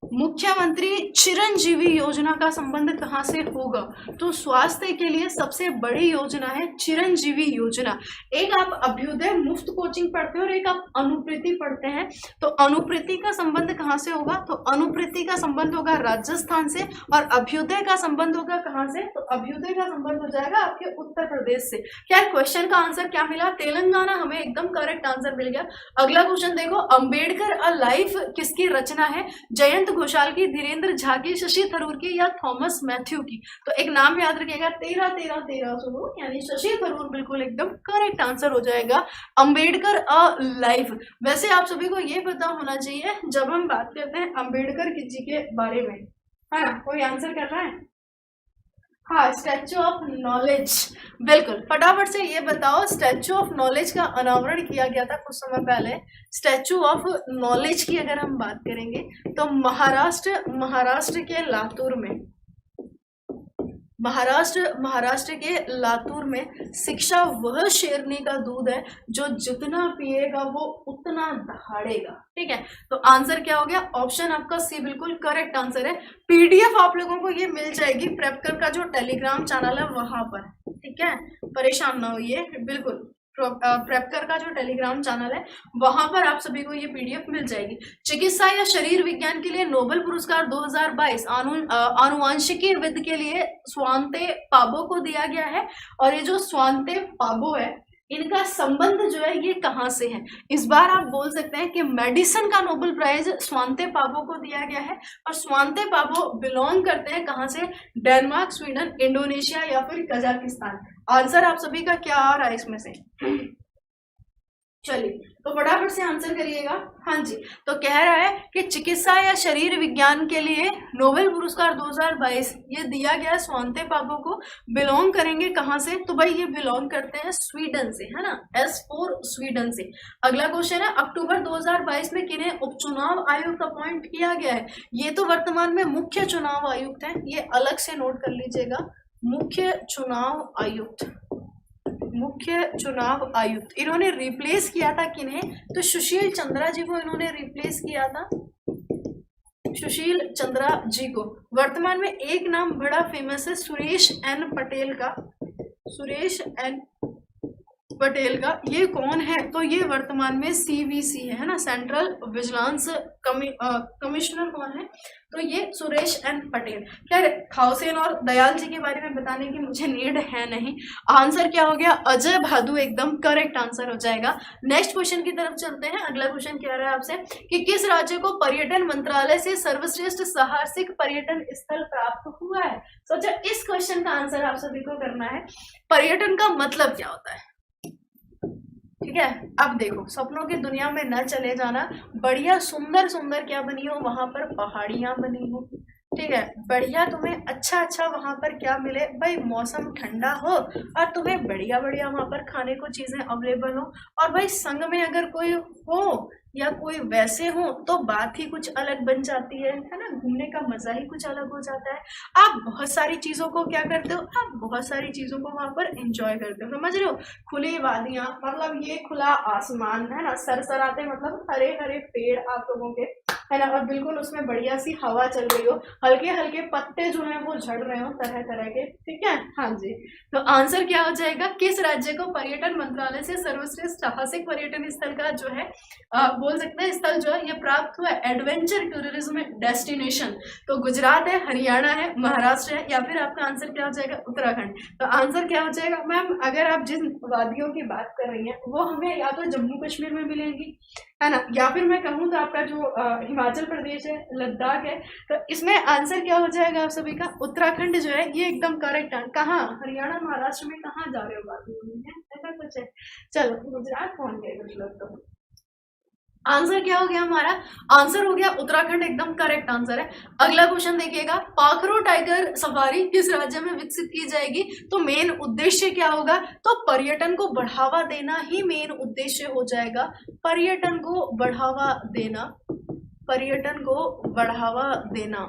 मुख्यमंत्री चिरंजीवी योजना का संबंध कहां से होगा? तो स्वास्थ्य के लिए सबसे बड़ी योजना है चिरंजीवी योजना। एक आप अभ्युदय मुफ्त कोचिंग पढ़ते हो और एक आप अनुप्रीति पढ़ते हैं, तो अनुप्रीति का संबंध कहां से होगा? तो अनुप्रीति का संबंध होगा राजस्थान से और अभ्युदय का संबंध होगा कहां से? तो अभ्युदय का संबंध हो जाएगा आपके उत्तर प्रदेश से। क्या क्वेश्चन का आंसर क्या मिला? तेलंगाना हमें एकदम करेक्ट आंसर मिल गया। अगला क्वेश्चन देखो, अंबेडकर अ लाइफ किसकी रचना है? जयंत घोषाल की, धीरेन्द्र झा की, शशि थरूर की या थॉमस मैथ्यू की? तो एक नाम याद रखिएगा, 13 सुनो, यानी शशि थरूर बिल्कुल एकदम करेक्ट आंसर हो जाएगा अंबेडकर अ लाइफ। वैसे आप सभी को ये पता होना चाहिए जब हम बात करते हैं अंबेडकर जी के बारे में, है ना, कोई आंसर कर रहा है? हाँ, स्टैचू ऑफ नॉलेज, बिल्कुल। फटाफट से ये बताओ, स्टैचू ऑफ नॉलेज का अनावरण किया गया था कुछ समय पहले। स्टैचू ऑफ नॉलेज की अगर हम बात करेंगे तो महाराष्ट्र के लातूर में, महाराष्ट्र के लातूर में शिक्षा वह शेरनी का दूध है जो जितना पिएगा वो उतना दहाड़ेगा, ठीक है। तो आंसर क्या हो गया? ऑप्शन आपका सी बिल्कुल करेक्ट आंसर है। पीडीएफ आप लोगों को ये मिल जाएगी प्रेपकर का जो टेलीग्राम चैनल है वहां पर, ठीक है, परेशान ना होइए, बिल्कुल प्रेपकर का जो टेलीग्राम चैनल है वहां पर आप सभी को ये पीडीएफ मिल जाएगी। चिकित्सा या शरीर विज्ञान के लिए नोबेल पुरस्कार 2022 आनुवांशिकी विद के लिए स्वांते पाबो को दिया गया है। और ये जो स्वांते पाबो है इनका संबंध जो है ये कहाँ से है? इस बार आप बोल सकते हैं कि मेडिसिन का नोबेल प्राइज स्वांते पाबो को दिया गया है और स्वांते पाबो बिलोंग करते हैं कहाँ से? डेनमार्क, स्वीडन, इंडोनेशिया या फिर कजाकिस्तान। आंसर आप सभी का क्या आ रहा है इसमें से? चलिए तो फटाफट से आंसर करिएगा। हाँ जी, तो कह रहा है कि चिकित्सा या शरीर विज्ञान के लिए नोबेल पुरस्कार 2022 ये दिया गया स्वांते पाबो को। बिलोंग करेंगे कहाँ से? तो भाई ये बिलोंग करते हैं स्वीडन से, है ना, S4 स्वीडन से। अगला क्वेश्चन है, अक्टूबर 2022 में किन्हें उपचुनाव आयुक्त अपॉइंट किया गया है? ये तो वर्तमान में मुख्य चुनाव आयुक्त है, ये अलग से नोट कर लीजिएगा, मुख्य चुनाव आयुक्त, मुख्य चुनाव आयुक्त। इन्होंने रिप्लेस किया था किन्हें? तो सुशील चंद्रा जी को इन्होंने रिप्लेस किया था, सुशील चंद्रा जी को। वर्तमान में एक नाम बड़ा फेमस है सुरेश एन पटेल का, सुरेश एन पटेल का। ये कौन है? तो ये वर्तमान में CVC है ना, सेंट्रल विजिलेंस कमिश्नर कौन है? तो ये सुरेश एन पटेल। क्या खाउसेन और दयाल जी के बारे में बताने की मुझे नीड है नहीं। आंसर क्या हो गया? अजय भादु एकदम करेक्ट आंसर हो जाएगा। नेक्स्ट क्वेश्चन की तरफ चलते हैं। अगला क्वेश्चन कह रहा है आपसे कि किस राज्य को पर्यटन मंत्रालय से सर्वश्रेष्ठ साहसिक पर्यटन स्थल प्राप्त हुआ है? सोचा इस क्वेश्चन का आंसर आप सभी को करना है। पर्यटन का मतलब क्या होता है? ठीक है, अब देखो, सपनों की दुनिया में न चले जाना, बढ़िया सुंदर सुंदर क्या बनी हो वहां पर? पहाड़ियां बनी हो, ठीक है, बढ़िया तुम्हें अच्छा वहां पर क्या मिले भाई? मौसम ठंडा हो और तुम्हें बढ़िया वहां पर खाने को चीजें अवेलेबल हो, और भाई संग में अगर कोई हो या कोई वैसे हो तो बात ही कुछ अलग बन जाती है ना, घूमने का मजा ही कुछ अलग हो जाता है। आप बहुत सारी चीजों को क्या करते हो? आप बहुत सारी चीजों को वहां पर एंजॉय करते हो, समझ रहे हो? खुली वादियां, मतलब ये खुला आसमान है ना, सरसराते मतलब हरे हरे पेड़ आप लोगों के, है ना, और बिल्कुल उसमें बढ़िया सी हवा चल रही हो, हल्के हल्के पत्ते जो हैं वो झड़ रहे हो तरह तरह के, ठीक है। हाँ जी, तो आंसर क्या हो जाएगा? किस राज्य को पर्यटन मंत्रालय से सर्वश्रेष्ठ साहसिक पर्यटन स्थल का जो है बोल सकते हैं स्थल जो है ये प्राप्त हुआ है? Adventure tourism destination. तो गुजरात है, हरियाणा है, महाराष्ट्र है, या फिर आपका आंसर क्या हो जाएगा? उत्तराखंड। तो आंसर क्या हो जाएगा मैम? अगर आप जिन वादियों की बात कर रही हैं वो हमें या तो जम्मू कश्मीर में मिलेंगी, है ना, या फिर मैं कहूँ तो आपका जो हिमाचल प्रदेश है, लद्दाख है, तो इसमें आंसर क्या हो जाएगा आप सभी का? उत्तराखंड जो है ये एकदम करेक्ट है। कहाँ? हरियाणा महाराष्ट्र में कहाँ जा रहे हो बात में, ऐसा कुछ है। चलो, गुजरात पहुंच गए कुछ लोग तो। आंसर क्या हो गया हमारा? आंसर हो गया उत्तराखंड, एकदम करेक्ट आंसर है। अगला क्वेश्चन देखिएगा, पाखरो टाइगर सफारी किस राज्य में विकसित की जाएगी? तो मेन उद्देश्य क्या होगा? तो पर्यटन को बढ़ावा देना ही मेन उद्देश्य हो जाएगा। पर्यटन को बढ़ावा देना, पर्यटन को बढ़ावा देना,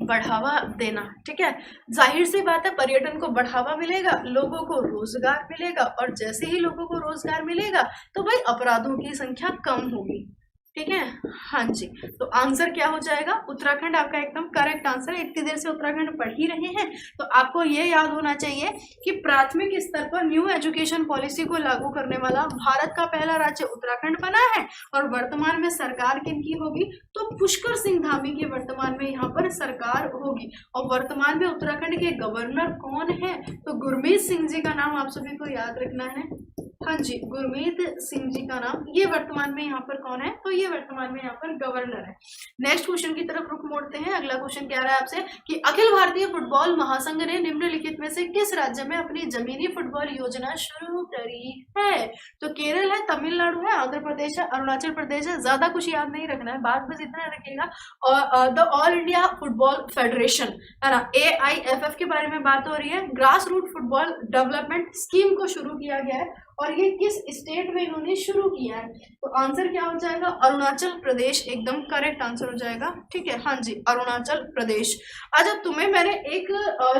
बढ़ावा देना। ठीक है, जाहिर सी बात है, पर्यटन को बढ़ावा मिलेगा, लोगों को रोजगार मिलेगा, और जैसे ही लोगों को रोजगार मिलेगा तो भाई अपराधों की संख्या कम होगी। ठीक है, हाँ जी। तो आंसर क्या हो जाएगा? उत्तराखंड आपका एकदम करेक्ट आंसर है। इतनी देर से उत्तराखंड पढ़ ही रहे हैं तो आपको ये याद होना चाहिए कि प्राथमिक स्तर पर न्यू एजुकेशन पॉलिसी को लागू करने वाला भारत का पहला राज्य उत्तराखंड बना है। और वर्तमान में सरकार किनकी होगी? तो पुष्कर सिंह धामी की वर्तमान में यहाँ पर सरकार होगी। और वर्तमान में उत्तराखंड के गवर्नर कौन है? तो गुरमीत सिंह जी का नाम आप सभी को याद रखना है। हाँ जी, गुरमीत सिंह जी का नाम, ये वर्तमान में यहाँ पर कौन है? तो ये वर्तमान में यहाँ पर गवर्नर है। नेक्स्ट क्वेश्चन की तरफ रुख मोड़ते हैं। अगला क्वेश्चन कह रहा है आपसे कि अखिल भारतीय फुटबॉल महासंघ ने निम्नलिखित में से किस राज्य में अपनी जमीनी फुटबॉल योजना शुरू करी है? तो केरल है, तमिलनाडु है, आंध्र प्रदेश है, अरुणाचल प्रदेश है। ज्यादा कुछ याद नहीं रखना है, बात बस इतना रखिएगा। और the all India football federation है ना, AIFF के बारे में बात हो रही है। Grass root football development scheme को शुरू किया गया है और ये किस स्टेट में इन्होंने शुरू किया है? तो आंसर क्या हो जाएगा? अरुणाचल प्रदेश, एकदम करेक्ट आंसर हो जाएगा। ठीक है, हाँ जी, अरुणाचल प्रदेश। अच्छा, तुम्हें मैंने एक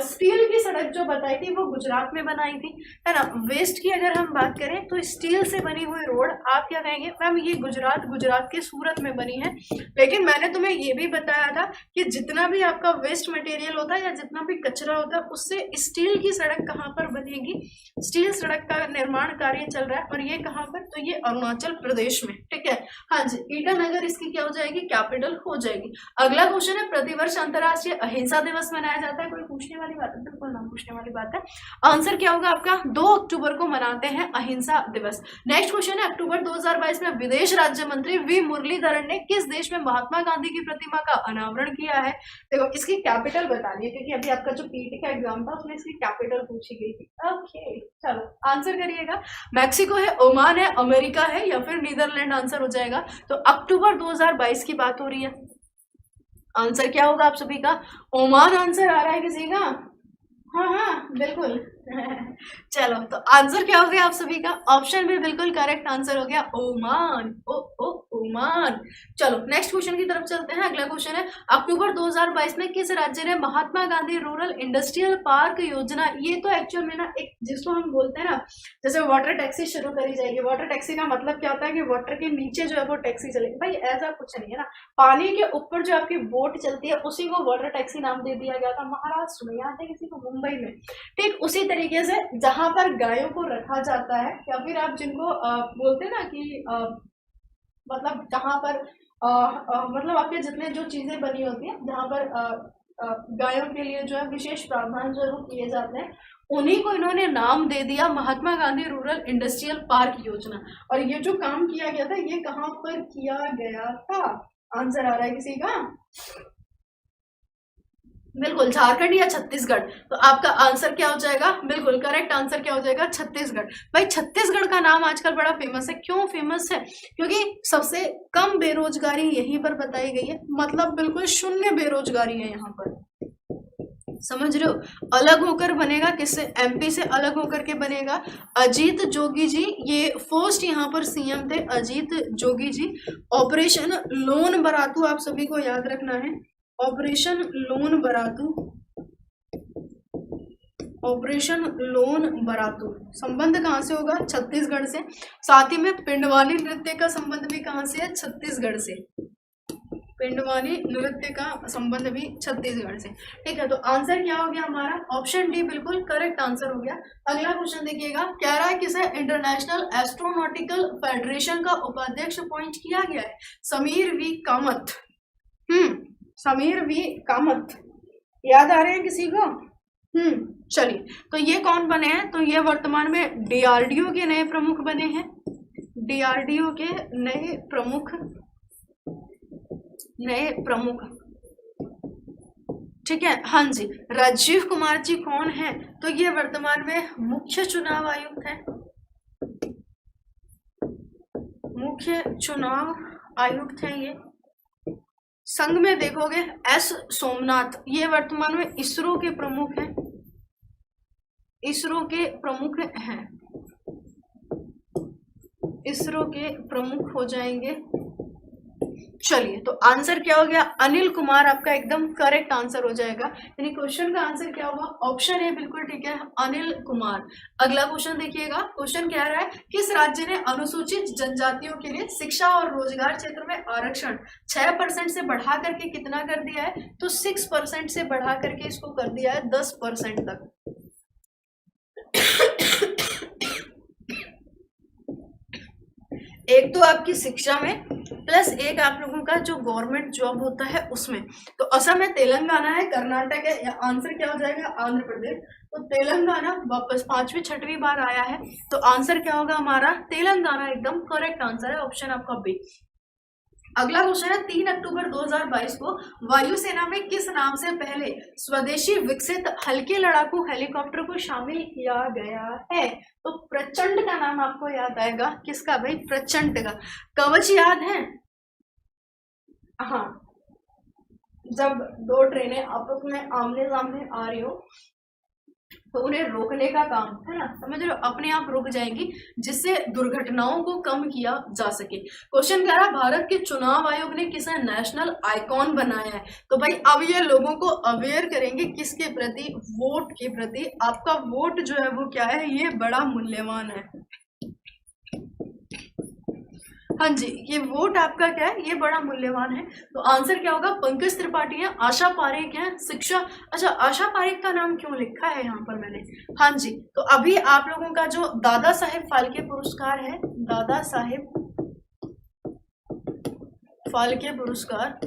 स्टील की सड़क जो बताई थी वो गुजरात में बनाई थी, है ना। वेस्ट की अगर हम बात करें तो स्टील से बनी हुई रोड, आप क्या कहेंगे? मैम ये गुजरात के सूरत में बनी है। लेकिन मैंने तुम्हें ये भी बताया था कि जितना भी आपका वेस्ट मटेरियल होता है या जितना भी कचरा होता है उससे स्टील की सड़क कहाँ पर बनेगी? स्टील सड़क का निर्माण कार्य चल रहा है और ये कहाँ पर? तो ये अरुणाचल प्रदेश में। ठीक है, हाँ जी, ईटानगर इसकी क्या हो जाएगी? कैपिटल हो जाएगी। अगला क्वेश्चन है, प्रतिवर्ष अंतर्राष्ट्रीय अहिंसा दिवस मनाया जाता है। कोई पूछने वाली बात है? बिल्कुल ना पूछने वाली बात है। आंसर क्या होगा आपका? 2 अक्टूबर को मनाते हैं अहिंसा दिवस। नेक्स्ट क्वेश्चन है, अक्टूबर 2022 में विदेश राज्य मंत्री वी मुरलीधरन ने किस देश में महात्मा गांधी की प्रतिमा का अनावरण किया है? देखो, इसकी कैपिटल बतानी है क्योंकि अभी आपका जो पीटी का एग्जाम था उसमें इसकी कैपिटल पूछी गई थी। ओके, चलो आंसर करिएगा। मैक्सिको है, ओमान है, अमेरिका है या फिर नीदरलैंड आंसर हो जाएगा। तो अक्टूबर 2022 की बात हो रही है। आंसर क्या होगा आप सभी का? ओमान आंसर आ रहा है किसी का? हाँ बिल्कुल। चलो, तो आंसर क्या हो गया आप सभी का? ऑप्शन भी बिल्कुल करेक्ट आंसर हो गया, ओमान। ओमान। चलो नेक्स्ट क्वेश्चन की तरफ चलते हैं। अगला क्वेश्चन है, अक्टूबर 2022 में किस राज्य ने Mahatma Gandhi rural industrial park योजना, ये तो एक्चुअल में ना एक जिसको हम बोलते हैं ना, जैसे वाटर टैक्सी शुरू करी जाएगी। वाटर टैक्सी का मतलब क्या होता है कि वाटर के नीचे जो है वो टैक्सी चलेगी। भाई ऐसा कुछ नहीं है ना, पानी के ऊपर जो आपकी बोट चलती है उसी को वाटर टैक्सी नाम दे दिया गया था महाराष्ट्र में, यहाँ किसी को मुंबई में। ठीक उसी तरीके से जहां पर गायों को रखा जाता है या फिर आप जिनको बोलते हैं ना कि मतलब जहां पर मतलब आपके जितने जो चीजें बनी होती हैं जहां पर गायों के लिए जो है विशेष प्रावधान जरूर किए जाते हैं, उन्हीं को इन्होंने नाम दे दिया Mahatma Gandhi rural industrial park योजना। और ये जो काम किया गया था ये कहाँ पर किया गया था? आंसर आ रहा है किसी का? बिल्कुल झारखंड या छत्तीसगढ़। तो आपका आंसर क्या हो जाएगा? बिल्कुल करेक्ट आंसर क्या हो जाएगा? छत्तीसगढ़। भाई छत्तीसगढ़ का नाम आजकल बड़ा फेमस है। क्यों फेमस है? क्योंकि सबसे कम बेरोजगारी यहीं पर बताई गई है, मतलब बिल्कुल शून्य बेरोजगारी है यहाँ पर। समझ रहे हो? अलग होकर बनेगा किससे? MP से अलग होकर के बनेगा। अजीत जोगी जी ये फर्स्ट यहाँ पर CM थे, अजीत जोगी जी। ऑपरेशन लोन बरातू आप सभी को याद रखना है, operation loan Baratu, operation loan Baratu संबंध कहाँ से होगा? छत्तीसगढ़ से। साथ ही में पिंडवानी नृत्य का संबंध भी कहाँ से है? छत्तीसगढ़ से। पिंडवानी नृत्य का संबंध भी छत्तीसगढ़ से। ठीक है, तो आंसर क्या हो गया हमारा? ऑप्शन डी बिल्कुल करेक्ट आंसर हो गया। अगला क्वेश्चन देखिएगा, कह रहा है किसे इंटरनेशनल एस्ट्रोनॉटिकल फेडरेशन का उपाध्यक्ष अपॉइंट किया गया है? समीर वी कामत। समीर वी कामत याद आ रहे हैं किसी को? चलिए, तो ये कौन बने हैं? तो ये वर्तमान में DRDO के नए प्रमुख बने हैं। DRDO के नए प्रमुख। ठीक है, हाँ जी। राजीव कुमार जी कौन है? तो ये वर्तमान में मुख्य चुनाव आयुक्त है। मुख्य चुनाव आयुक्त हैं ये। संघ में देखोगे एस सोमनाथ, ये वर्तमान में इसरो के प्रमुख हैं, इसरो के प्रमुख हैं, इसरो के प्रमुख हो जाएंगे। चलिए, तो आंसर क्या हो गया? अनिल कुमार आपका एकदम करेक्ट आंसर हो जाएगा। यानी क्वेश्चन का आंसर क्या होगा? ऑप्शन ए बिल्कुल ठीक है, अनिल कुमार। अगला क्वेश्चन देखिएगा, क्वेश्चन क्या रहा है? किस राज्य ने अनुसूचित जनजातियों के लिए शिक्षा और रोजगार क्षेत्र में आरक्षण 6% से बढ़ा करके कितना कर दिया है? तो 6% से बढ़ा करके इसको कर दिया है 10% तक। एक तो आपकी शिक्षा में प्लस एक आप लोगों का जो गवर्नमेंट जॉब होता है उसमें। तो असम है, तेलंगाना है, कर्नाटक है, या आंसर क्या हो जाएगा? आंध्र प्रदेश। तो तेलंगाना वापस 5वीं 6वीं बार आया है, तो आंसर क्या होगा हमारा? तेलंगाना एकदम करेक्ट आंसर है, ऑप्शन आपका बी। अगला क्वेश्चन है 3 अक्टूबर 2022 को वायुसेना में किस नाम से पहले स्वदेशी विकसित हल्के लड़ाकू हेलीकॉप्टर को शामिल किया गया है? तो प्रचंड का नाम आपको याद आएगा। किसका भाई? प्रचंड का। कवच याद है? हाँ, जब 2 ट्रेनें आपस में आमने सामने आ रही हो तो उन्हें रोकने का काम है ना, समझ रहे हो, अपने आप रुक जाएंगी, जिससे दुर्घटनाओं को कम किया जा सके। क्वेश्चन कह रहा है भारत के चुनाव आयोग ने किसे नेशनल आइकॉन बनाया है? तो भाई अब ये लोगों को अवेयर करेंगे किसके प्रति? वोट के प्रति। आपका वोट जो है वो क्या है? ये बड़ा मूल्यवान है। हाँ जी, ये वोट आपका क्या है? ये बड़ा मूल्यवान है। तो आंसर क्या होगा? पंकज त्रिपाठी है, आशा पारेख है, शिक्षा। अच्छा, आशा पारेख का नाम क्यों लिखा है यहाँ पर मैंने? हाँ जी, तो अभी आप लोगों का जो दादा साहेब फाल्के पुरस्कार है, दादा साहेब फाल्के पुरस्कार,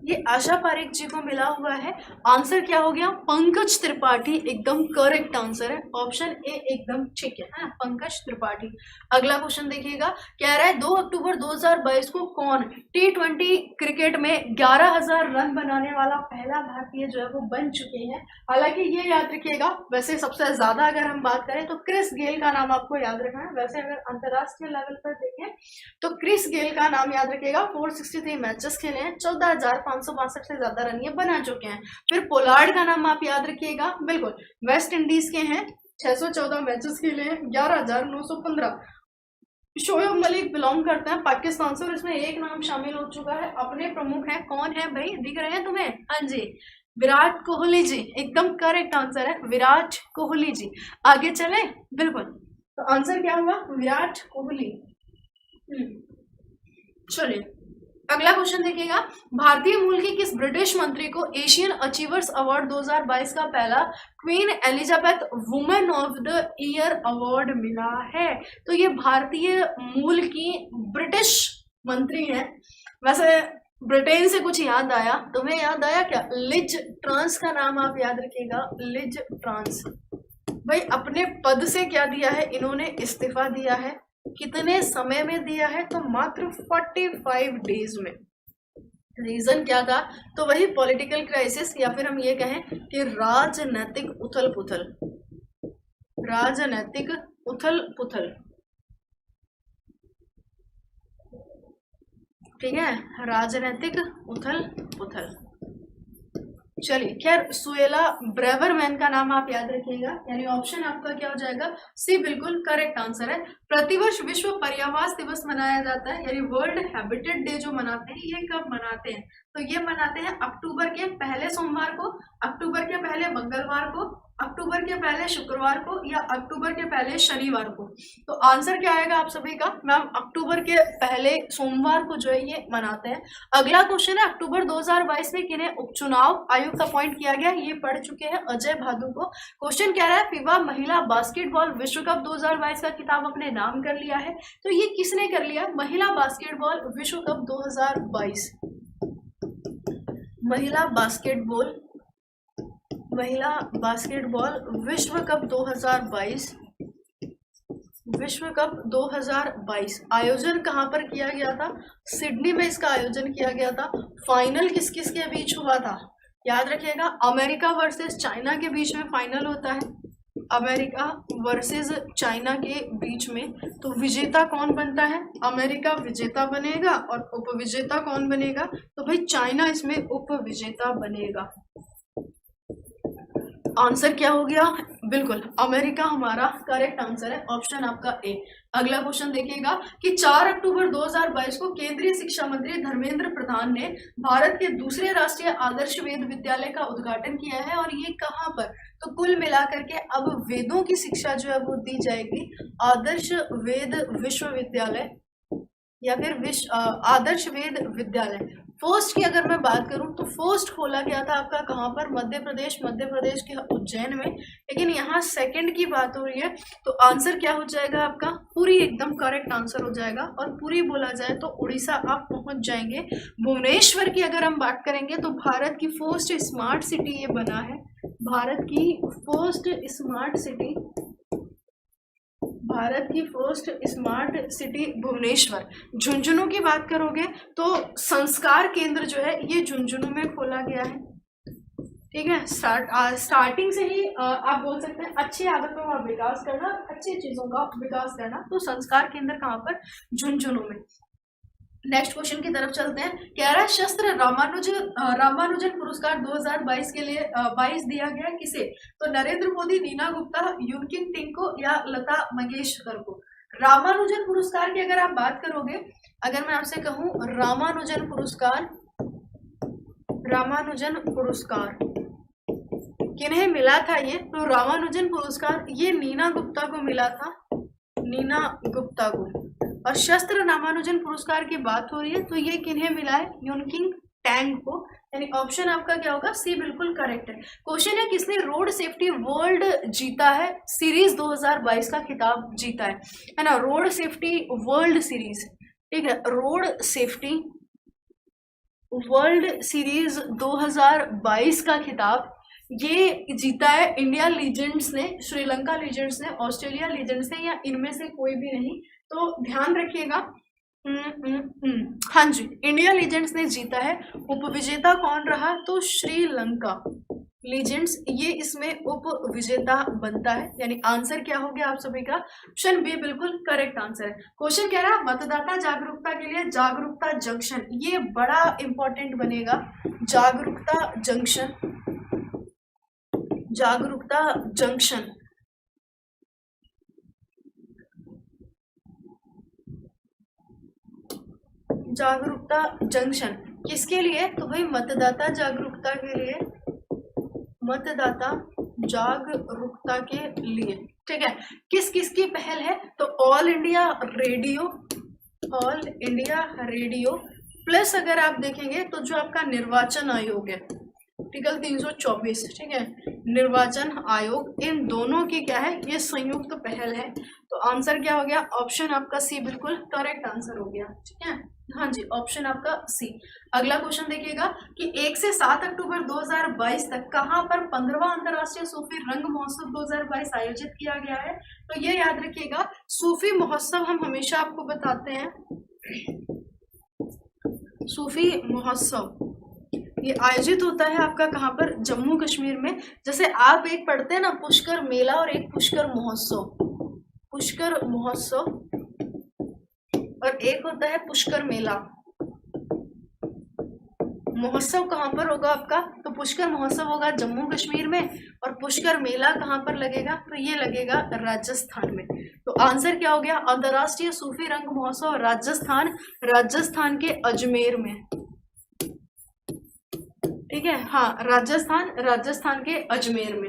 ये आशा पारेख जी को मिला हुआ है। आंसर क्या हो गया? पंकज त्रिपाठी एकदम करेक्ट आंसर है, ऑप्शन ए एकदम ठीक है, पंकज त्रिपाठी। अगला क्वेश्चन देखिएगा, कह रहा है 2 अक्टूबर 2022 को कौन T20 क्रिकेट में 11,000 रन बनाने वाला पहला भारतीय जो है वो बन चुके हैं? हालांकि ये याद रखिएगा, वैसे सबसे ज्यादा अगर हम बात करें तो क्रिस गेल का नाम आपको याद रखना है। वैसे अगर अंतरराष्ट्रीय लेवल पर देखें तो क्रिस गेल का नाम याद रखिएगा। 463 मैचेस खेले हैं, 14,562 से ज्यादा रन ये बना चुके हैं। फिर पोलार्ड का नाम आप याद रखिएगा, बिल्कुल वेस्ट इंडीज के हैं, 614 मैचेस खेले हैं, 11,915। शोएब मलिक बिलोंग करते हैं पाकिस्तान से और इसमें एक नाम शामिल हो चुका है, अपने प्रमुख हैं। कौन है भाई? दिख रहे हैं तुम्हें? हाँ जी, विराट कोहली जी, एकदम करेक्ट आंसर है विराट कोहली जी। आगे चले, बिल्कुल, तो आंसर क्या होगा? विराट कोहली। चलिए, अगला क्वेश्चन देखिएगा, भारतीय मूल के किस ब्रिटिश मंत्री को एशियन अचीवर्स अवार्ड 2022 का पहला queen Elizabeth women of the year award मिला है? तो ये भारतीय मूल की ब्रिटिश मंत्री हैं। वैसे ब्रिटेन से कुछ याद आया? तुम्हें याद आया क्या? लिज ट्रांस का नाम आप याद रखिएगा, लिज ट्रांस। भाई अपने पद से क्या दिया है इन्होंने? इस्तीफा दिया है। कितने समय में दिया है? तो मात्र 45 डेज में। रीजन क्या था? तो वही पॉलिटिकल क्राइसिस, या फिर हम ये कहें कि राजनैतिक उथल पुथल, राजनैतिक उथल पुथल, ठीक है, राजनैतिक उथल पुथल। चलिए, खैर सुएला ब्रेवरमैन का नाम आप याद रखिएगा, यानी ऑप्शन आपका क्या हो जाएगा? सी बिल्कुल करेक्ट आंसर है। प्रतिवर्ष विश्व पर्यावरण दिवस मनाया जाता है, यानी वर्ल्ड हैबिटेट डे जो मनाते हैं, ये कब मनाते हैं? तो ये मनाते हैं अक्टूबर के पहले सोमवार को, अक्टूबर के पहले मंगलवार को, अक्टूबर के पहले शुक्रवार को, या अक्टूबर के पहले शनिवार को। तो आंसर क्या आएगा आप सभी का? मैम अक्टूबर के पहले सोमवार को जो है ये मनाते हैं। अगला क्वेश्चन है, अक्टूबर 2022 में किन्हें उपचुनाव आयुक्त अपॉइंट किया गया? ये पढ़ चुके हैं, अजय भादु को। क्वेश्चन क्या रहा है? फीफा महिला बास्केटबॉल विश्व कप 2022 का खिताब अपने नाम कर लिया है, तो ये किसने कर लिया? महिला बास्केटबॉल विश्व कप 2022, महिला बास्केटबॉल विश्व कप 2022, विश्व कप 2022 आयोजन कहाँ पर किया गया था? सिडनी में इसका आयोजन किया गया था। फाइनल किस किस के बीच हुआ था? याद रखिएगा, अमेरिका वर्सेस चाइना के बीच में फाइनल होता है। अमेरिका वर्सेस चाइना के बीच में, तो विजेता कौन बनता है? अमेरिका विजेता बनेगा और उपविजेता कौन बनेगा? तो भाई चाइना इसमें उपविजेता बनेगा। आंसर क्या हो गया? बिल्कुल अमेरिका हमारा करेक्ट आंसर है, ऑप्शन आपका ए। अगला क्वेश्चन देखिएगा कि 4 अक्टूबर 2022 को केंद्रीय शिक्षा मंत्री धर्मेंद्र प्रधान ने भारत के दूसरे राष्ट्रीय आदर्श वेद विद्यालय का उद्घाटन किया है, और ये कहाँ पर? तो कुल मिलाकर के अब वेदों की शिक्षा जो है वो दी जाएगी आदर्श वेद विश्वविद्यालय या फिर आदर्श वेद विद्यालय। फर्स्ट की अगर मैं बात करूं तो फर्स्ट खोला गया था आपका कहाँ पर? मध्य प्रदेश के उज्जैन में। लेकिन यहाँ सेकंड की बात हो रही है, तो आंसर क्या हो जाएगा आपका? पुरी एकदम करेक्ट आंसर हो जाएगा। और पुरी बोला जाए तो उड़ीसा आप पहुंच जाएंगे। भुवनेश्वर की अगर हम बात करेंगे तो भारत की फर्स्ट स्मार्ट सिटी ये बना है, भारत की first smart city Bhubaneswar. Jhunjhunu की बात करोगे तो संस्कार केंद्र जो है ये झुंझुनू में खोला गया है। ठीक है, स्टार्टिंग से ही आप बोल सकते हैं अच्छी आदतों का विकास करना, अच्छी चीजों का विकास करना, तो संस्कार केंद्र कहाँ पर? झुंझुनू में। नेक्स्ट क्वेश्चन की तरफ चलते हैं। कह रहा है शस्त्र रामानुजन पुरस्कार 2022 के लिए 22 दिया गया किसे? तो नरेंद्र मोदी, नीना गुप्ता, यूनकिन टिंको या लता मंगेशकर को। रामानुजन पुरस्कार की अगर आप बात करोगे, अगर मैं आपसे कहूं रामानुजन पुरस्कार किन्हें मिला था ये? तो रामानुजन पुरस्कार ये नीना गुप्ता को मिला था, नीना गुप्ता को। और शस्त्र रामानुजन पुरस्कार की बात हो रही है तो ये किन्हें मिला है? यूनकिंग टैंग को। यानी ऑप्शन आपका क्या होगा? सी बिल्कुल करेक्ट है। क्वेश्चन है किसने रोड सेफ्टी वर्ल्ड जीता है सीरीज 2022 का खिताब जीता है ना? रोड सेफ्टी वर्ल्ड सीरीज, ठीक है, रोड सेफ्टी वर्ल्ड सीरीज 2022 का खिताब ये जीता है इंडिया लीजेंड्स ने, श्रीलंका लीजेंड्स ने, ऑस्ट्रेलिया लीजेंड्स ने, या इनमें से कोई भी नहीं। तो ध्यान रखिएगा। हाँ जी, इंडिया लीजेंड्स ने जीता है। उपविजेता कौन रहा? तो श्रीलंका लीजेंड्स ये इसमें उपविजेता बनता है। यानी आंसर क्या हो गया आप सभी का? ऑप्शन बी बिल्कुल करेक्ट आंसर है। क्वेश्चन कह रहा है मतदाता जागरूकता के लिए जागरूकता जंक्शन, ये बड़ा इंपॉर्टेंट बनेगा। जागरूकता जंक्शन, जागरूकता जंक्शन किसके लिए? तो भाई मतदाता जागरूकता के लिए, मतदाता जागरूकता के लिए। ठीक है, किस किस की पहल है? तो ऑल इंडिया रेडियो प्लस अगर आप देखेंगे तो जो आपका निर्वाचन आयोग है, आर्टिकल 324, ठीक है, निर्वाचन आयोग, इन दोनों की क्या है? ये संयुक्त पहल है। तो आंसर क्या हो गया? ऑप्शन आपका सी बिल्कुल करेक्ट आंसर हो गया। ठीक है, हाँ जी, ऑप्शन आपका सी। अगला क्वेश्चन देखिएगा कि 1 से 7 अक्टूबर 2022 तक कहाँ पर 15वां अंतर्राष्ट्रीय सूफी रंग महोत्सव 2022 आयोजित किया गया है? तो ये याद रखिएगा, सूफी महोत्सव हम हमेशा आपको बताते हैं, सूफी महोत्सव ये आयोजित होता है आपका कहाँ पर? जम्मू कश्मीर में। जैसे आप एक पढ़ते हैं ना पुष्कर मेला और एक पुष्कर महोत्सव और एक होता है पुष्कर मेला। महोत्सव कहाँ पर होगा आपका? तो पुष्कर महोत्सव होगा जम्मू कश्मीर में, और पुष्कर मेला कहाँ पर लगेगा? तो ये लगेगा राजस्थान में। तो आंसर क्या हो गया? अंतरराष्ट्रीय सूफी रंग महोत्सव राजस्थान के अजमेर में। ठीक है, हाँ, राजस्थान के अजमेर में।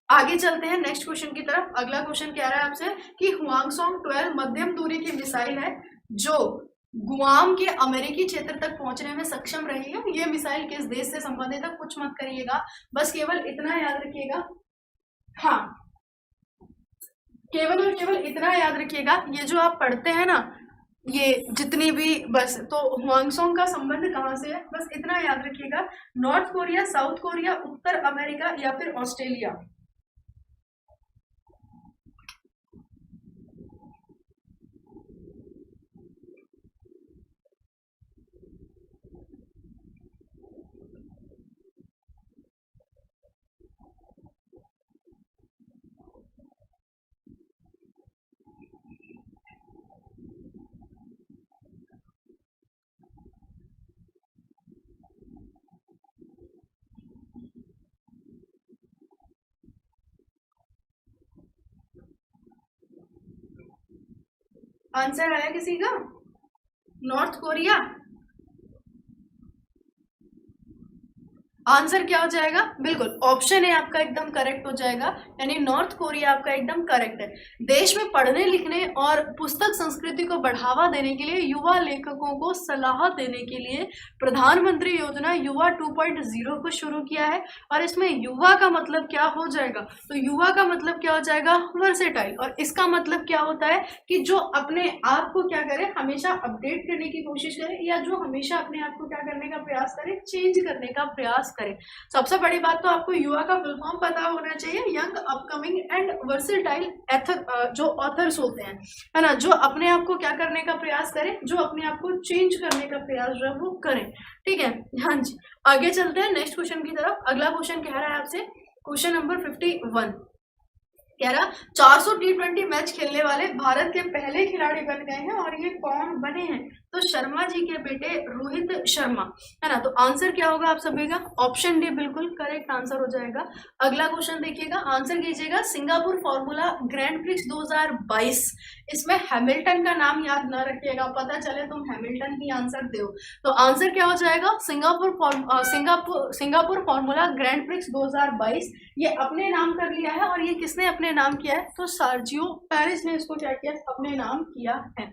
आगे चलते हैं नेक्स्ट क्वेश्चन की तरफ। अगला क्वेश्चन कह रहा है आपसे कि हुआंगसोंग 12 मध्यम दूरी की मिसाइल है जो गुआम के अमेरिकी क्षेत्र तक पहुंचने में सक्षम रही है। ये मिसाइल किस देश से संबंधित है? कुछ मत करिएगा, बस केवल इतना याद रखिएगा। हाँ, केवल और केवल इतना याद रखिएगा, ये जो आप पढ़ते हैं ना ये जितनी भी, बस तो हुआंगसोंग का संबंध कहाँ से है? बस इतना याद रखिएगा, नॉर्थ कोरिया, साउथ कोरिया, उत्तर अमेरिका या फिर ऑस्ट्रेलिया। आंसर आया किसी का? North Korea. आंसर क्या हो जाएगा? बिल्कुल ऑप्शन ए आपका एकदम करेक्ट हो जाएगा, यानी नॉर्थ कोरिया आपका एकदम करेक्ट है। देश में पढ़ने लिखने और पुस्तक संस्कृति को बढ़ावा देने के लिए युवा लेखकों को सलाह देने के लिए प्रधानमंत्री योजना युवा 2.0 को शुरू किया है। और इसमें युवा का मतलब क्या हो जाएगा? तो युवा का मतलब क्या हो जाएगा? वर्सेटाइल। और इसका मतलब क्या होता है कि जो अपने आप को क्या करे, हमेशा अपडेट करने की कोशिश करे, या जो हमेशा अपने आप को क्या करने का प्रयास करे, चेंज करने का प्रयास करें। सबसे बड़ी बात तो आपको युवा का फुल फॉर्म पता होना चाहिए, यंग अपकमिंग एंड वर्सेटाइल जो ऑथर्स होते हैं, है ना, जो अपने आप को क्या करने का प्रयास करें, जो अपने आप को चेंज करने का प्रयास जो है वो करें। ठीक है, हाँ जी, आगे चलते हैं नेक्स्ट क्वेश्चन की तरफ। अगला क्वेश्चन कह रहा है आपसे, क्वेश्चन नंबर 51 कह रहा 400 T20 मैच खेलने वाले भारत के पहले खिलाड़ी बन गए हैं, और ये कौन बने हैं? तो शर्मा जी के बेटे रोहित शर्मा, है ना। तो आंसर क्या होगा आप सभी का? ऑप्शन डी बिल्कुल करेक्ट आंसर हो जाएगा। अगला क्वेश्चन देखिएगा, आंसर कीजिएगा। सिंगापुर फॉर्मूला ग्रैंड प्रिक्स 2022, इसमें हैमिल्टन का नाम याद ना रखिएगा, पता चले तुम हैमिल्टन ही आंसर दो। तो आंसर क्या हो जाएगा? सिंगापुर फॉर्मूला ग्रैंड प्रिक्स 2022 ये अपने नाम कर लिया है। और ये किसने अपने नाम किया है? तो सर्जियो पेरेस ने इसको क्या किया? अपने नाम किया है।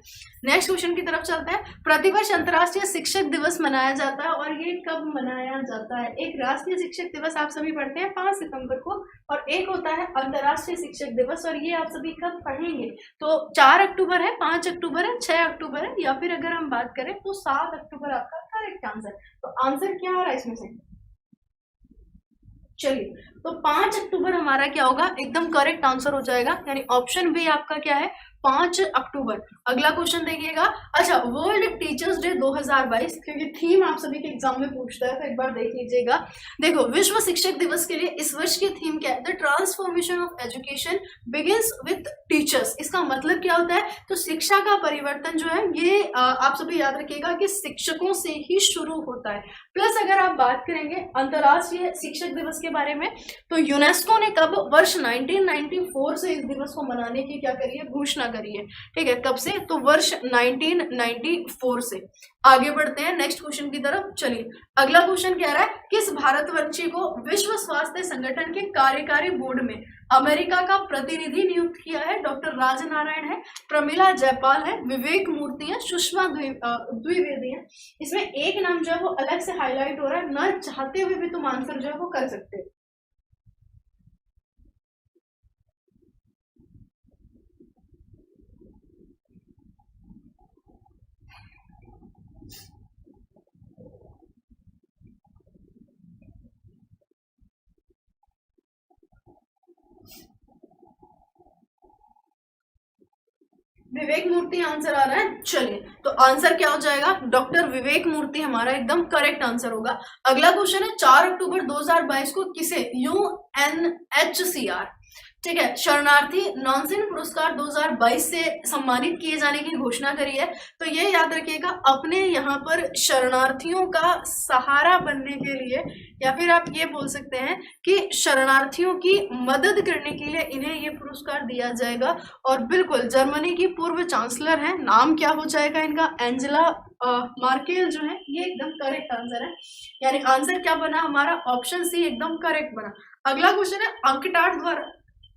नेक्स्ट क्वेश्चन की तरफ चलते हैं। प्रतिवर्ष अंतर्राष्ट्रीय शिक्षक दिवस मनाया जाता है, और ये कब मनाया जाता है? एक राष्ट्रीय शिक्षक दिवस आप सभी पढ़ते हैं 5 सितंबर को, और एक होता है अंतर्राष्ट्रीय शिक्षक दिवस, और ये आप सभी कब पढ़ेंगे? तो 4 अक्टूबर है, 5 अक्टूबर है, 6 अक्टूबर है, या फिर अगर हम बात करें तो 7 अक्टूबर आपका करेक्ट आंसर। तो आंसर क्या आ रहा है इसमें से? चलिए, तो 5 अक्टूबर हमारा क्या होगा? एकदम करेक्ट आंसर हो जाएगा, यानी ऑप्शन बी आपका क्या है? 5 अक्टूबर। अगला क्वेश्चन देखिएगा। अच्छा, वर्ल्ड टीचर्स डे 2022, क्योंकि थीम आप सभी के एग्जाम में पूछता है, तो एक बार देख लीजिएगा। देखो, विश्व शिक्षक दिवस के लिए इस वर्ष की थीम क्या है? The transformation of education begins with teachers. इसका मतलब क्या होता है? तो शिक्षा का परिवर्तन जो है ये आप सभी याद रखिएगा कि शिक्षकों से ही शुरू होता है। प्लस अगर आप बात करेंगे अंतर्राष्ट्रीय शिक्षक दिवस के बारे में, तो यूनेस्को ने कब वर्ष 1994 से इस दिवस को मनाने की क्या करी है? घोषणा करी है। ठीक है, कब से? तो वर्ष 1994 से। आगे बढ़ते हैं नेक्स्ट क्वेश्चन की तरफ। चलिए, अगला क्वेश्चन कह रहा है, किस भारतवंशी को विश्व स्वास्थ्य संगठन के कार्यकारी बोर्ड में अमेरिका का प्रतिनिधि नियुक्त किया है? डॉक्टर राजनारायण है, प्रमिला जयपाल है, विवेक मूर्ति है, सुषमा द्विवेदी है। इसमें एक नाम जो है वो अलग से हाईलाइट हो रहा है, न चाहते हुए भी तुम आंसर जो है वो कर सकते हो। विवेक मूर्ति आंसर आ रहा है। चलिए, तो आंसर क्या हो जाएगा? डॉक्टर विवेक मूर्ति हमारा एकदम करेक्ट आंसर होगा। अगला क्वेश्चन है, 4 अक्टूबर 2022 को किसे UNHCR, ठीक है, शरणार्थी नॉनसेन पुरस्कार 2022 से सम्मानित किए जाने की घोषणा करी है? तो ये याद रखिएगा, अपने यहाँ पर शरणार्थियों का सहारा बनने के लिए, या फिर आप ये बोल सकते हैं कि शरणार्थियों की मदद करने के लिए इन्हें ये पुरस्कार दिया जाएगा। और बिल्कुल जर्मनी की पूर्व चांसलर हैं, नाम क्या हो जाएगा इनका? एंजेला मार्केल जो है, ये एकदम करेक्ट आंसर है। यानी आंसर क्या बना हमारा? ऑप्शन सी एकदम करेक्ट बना। अगला क्वेश्चन है, अंकटाड द्वारा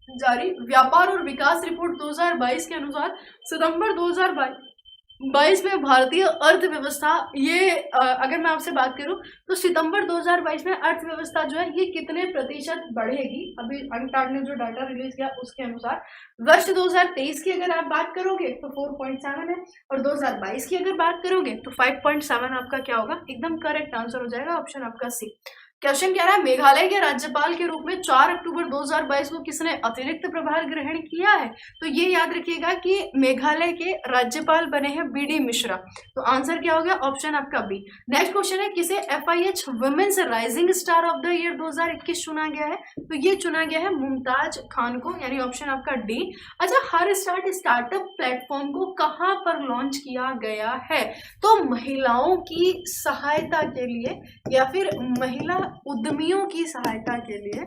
जारी व्यापार और विकास रिपोर्ट 2022 के अनुसार सितंबर 2022 में भारतीय अर्थव्यवस्था, ये अगर मैं आपसे बात करूं तो सितंबर 2022 में अर्थव्यवस्था जो है ये कितने प्रतिशत बढ़ेगी? अभी अंकटाड ने जो डाटा रिलीज किया उसके अनुसार वर्ष 2023 की अगर आप बात करोगे तो 4.7 है, और 2022 की अगर बात करोगे तो 5.7 आपका क्या होगा? एकदम करेक्ट आंसर हो जाएगा, ऑप्शन आपका सी। क्वेश्चन क्या रहा है, मेघालय के राज्यपाल के रूप में 4 अक्टूबर 2022 को किसने अतिरिक्त प्रभार ग्रहण किया है? तो ये याद रखिएगा कि मेघालय के राज्यपाल बने हैं बीडी मिश्रा। तो आंसर क्या हो गया? ऑप्शन आपका बी। नेक्स्ट क्वेश्चन है, किसे FIH women's rising star of the year 2021 चुना गया है? तो ये चुना गया है मुमताज खान को, यानी ऑप्शन आपका डी। अच्छा, हर स्टार्टअप प्लेटफॉर्म को कहाँ पर लॉन्च किया गया है? तो महिलाओं की सहायता के लिए, या फिर महिला उद्यमियों की सहायता के लिए,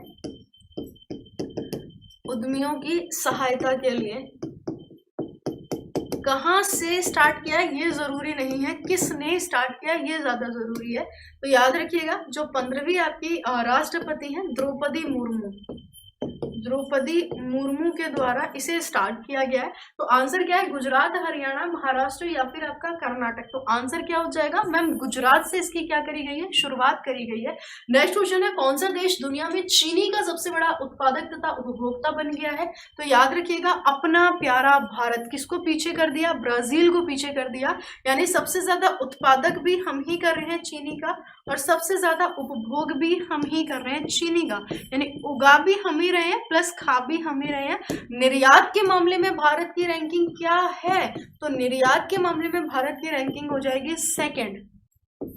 उद्यमियों की सहायता के लिए कहाँ से स्टार्ट किया ये जरूरी नहीं है, किसने स्टार्ट किया ये ज्यादा जरूरी है। तो याद रखिएगा जो 15वीं आपकी राष्ट्रपति हैं द्रौपदी मुर्मू के द्वारा इसे स्टार्ट किया गया है। तो आंसर क्या है, गुजरात, हरियाणा, महाराष्ट्र या फिर आपका कर्नाटक। तो आंसर क्या हो जाएगा मैम, गुजरात से इसकी क्या करी गई है, शुरुआत करी गई है। नेक्स्ट क्वेश्चन है, कौन सा देश दुनिया में चीनी का सबसे बड़ा उत्पादक तथा उपभोक्ता बन गया है। तो याद रखिएगा अपना प्यारा भारत। किसको पीछे कर दिया, ब्राजील को पीछे कर दिया। यानी सबसे ज्यादा उत्पादक भी हम ही कर रहे हैं चीनी का, और सबसे ज्यादा उपभोग भी हम ही कर रहे हैं चीनी का। यानी उगा भी हम ही रहे हैं प्लस खा भी हम ही रहे हैं। निर्यात के मामले में भारत की रैंकिंग क्या है, तो निर्यात के मामले में भारत की रैंकिंग हो जाएगी सेकंड।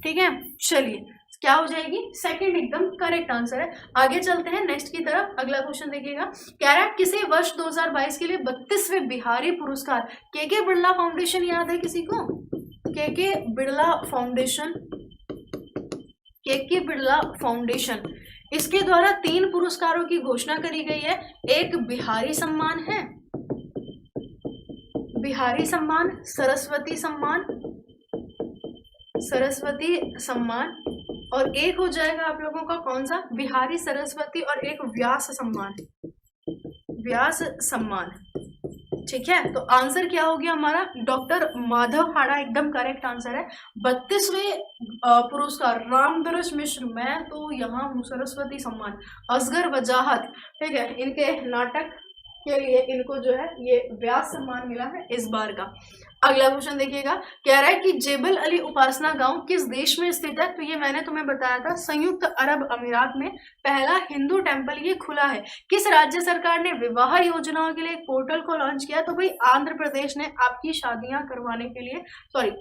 ठीक है, चलिए क्या हो जाएगी, सेकंड एकदम करेक्ट आंसर है। आगे चलते हैं नेक्स्ट की तरफ। अगला क्वेश्चन देखिएगा, कह रहा है किसे वर्ष 2022 के लिए 32वें बिहारी पुरस्कार, के बिरला फाउंडेशन याद है किसी को, के बिरला फाउंडेशन, इसके द्वारा 3 पुरस्कारों की घोषणा करी गई है। एक बिहारी सम्मान है, बिहारी सम्मान, सरस्वती सम्मान, और एक हो जाएगा आप लोगों का कौन सा, बिहारी सरस्वती, और एक व्यास सम्मान। ठीक है, तो आंसर क्या हो गया हमारा, डॉक्टर माधव हाड़ा एकदम करेक्ट आंसर है। 32वें पुरस्कार रामदरस मिश्र, मैं तो यहाँ हूँ, सरस्वती सम्मान, असगर वजाहत, ठीक है, इनके नाटक के लिए इनको जो है ये व्यास सम्मान मिला है इस बार का। अगला क्वेश्चन देखिएगा, कह रहा है कि जेबल अली उपासना गांव किस देश में स्थित है। तो ये मैंने तुम्हें बताया था, संयुक्त अरब अमीरात में पहला हिंदू टेंपल ये खुला है। किस राज्य सरकार ने विवाह योजनाओं के लिए एक पोर्टल को लॉन्च किया। तो भाई आंध्र प्रदेश ने आपकी शादियां करवाने के लिए, सॉरी,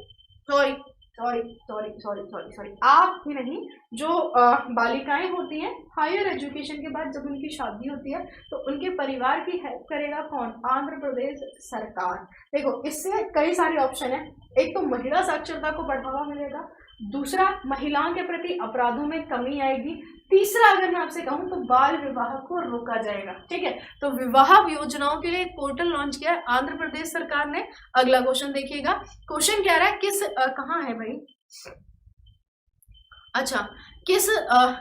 आप ही नहीं, जो बालिकाएं होती हैं हायर एजुकेशन के बाद जब उनकी शादी होती है तो उनके परिवार की हेल्प करेगा कौन, आंध्र प्रदेश सरकार। देखो इससे कई सारे ऑप्शन है, एक तो महिला साक्षरता को बढ़ावा मिलेगा, दूसरा महिलाओं के प्रति अपराधों में कमी आएगी, तीसरा अगर मैं आपसे कहूं तो बाल विवाह को रोका जाएगा। ठीक है, तो विवाह योजनाओं के लिए एक पोर्टल लॉन्च किया है आंध्र प्रदेश सरकार ने। अगला क्वेश्चन देखिएगा, क्वेश्चन कह रहा है किस कहाँ है भाई, अच्छा किस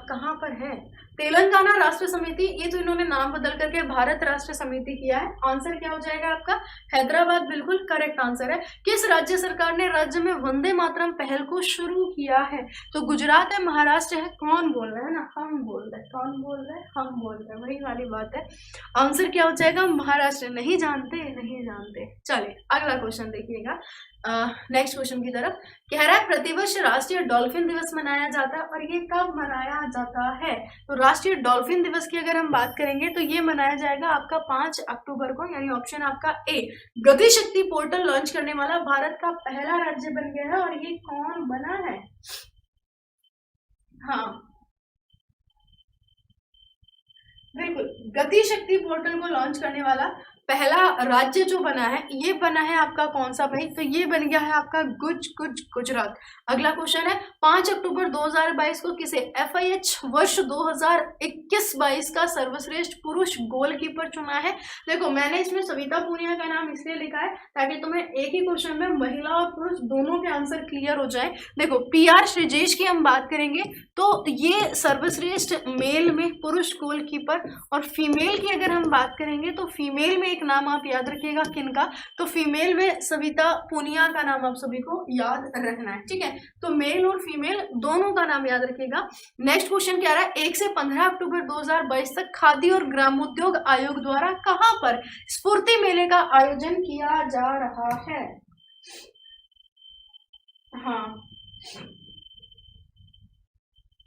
कहाँ पर है, तेलंगाना राष्ट्र समिति, ये तो इन्होंने नाम बदल करके भारत राष्ट्र समिति किया है। आंसर क्या हो जाएगा आपका, हैदराबाद, बिल्कुल करेक्ट आंसर है। किस राज्य सरकार ने राज्य में वंदे मातरम पहल को शुरू किया है। तो गुजरात है, महाराष्ट्र है, कौन बोल रहा है ना, हम बोल रहे हैं, कौन बोल रहे हैं, हम बोल रहे हैं, वही वाली बात है। आंसर क्या हो जाएगा, महाराष्ट्र। नहीं जानते। चलिए अगला क्वेश्चन देखिएगा, नेक्स्ट क्वेश्चन की तरफ। कह रहा है प्रतिवर्ष राष्ट्रीय डॉल्फिन दिवस मनाया जाता है, और ये कब मनाया जाता है। तो राष्ट्रीय डॉल्फिन दिवस की अगर हम बात करेंगे तो ये मनाया जाएगा आपका 5 अक्टूबर को, यानी ऑप्शन आपका ए। गति शक्ति पोर्टल लॉन्च करने वाला भारत का पहला राज्य बन गया है, और ये कौन बना है, हाँ बिल्कुल, गति शक्ति पोर्टल को लॉन्च करने वाला पहला राज्य जो बना है, ये बना है आपका कौन सा भाई, तो ये बन गया है आपका गुजरात। अगला क्वेश्चन है 5 अक्टूबर 2022 को किसे FIH वर्ष 2021-22 का सर्वश्रेष्ठ पुरुष गोलकीपर चुना है। देखो मैंने इसमें सविता पूनिया का नाम इसलिए लिखा है ताकि तुम्हें एक ही क्वेश्चन में महिला और पुरुष दोनों के आंसर क्लियर हो जाए। देखो PR श्रीजेश की हम बात करेंगे तो ये सर्वश्रेष्ठ मेल में पुरुष गोलकीपर, और फीमेल की अगर हम बात करेंगे तो फीमेल में एक नाम आप याद रखिएगा किनका, तो फीमेल में सविता पूनिया का नाम आप सभी को याद रखना है। ठीक है, तो मेल और फीमेल दोनों का नाम याद रखिएगा। नेक्स्ट क्वेश्चन क्या रहा है, 1 से 15 अक्टूबर 2022 तक खादी और ग्रामोद्योग आयोग द्वारा कहां पर स्फूर्ति मेले का आयोजन किया जा रहा है। हाँ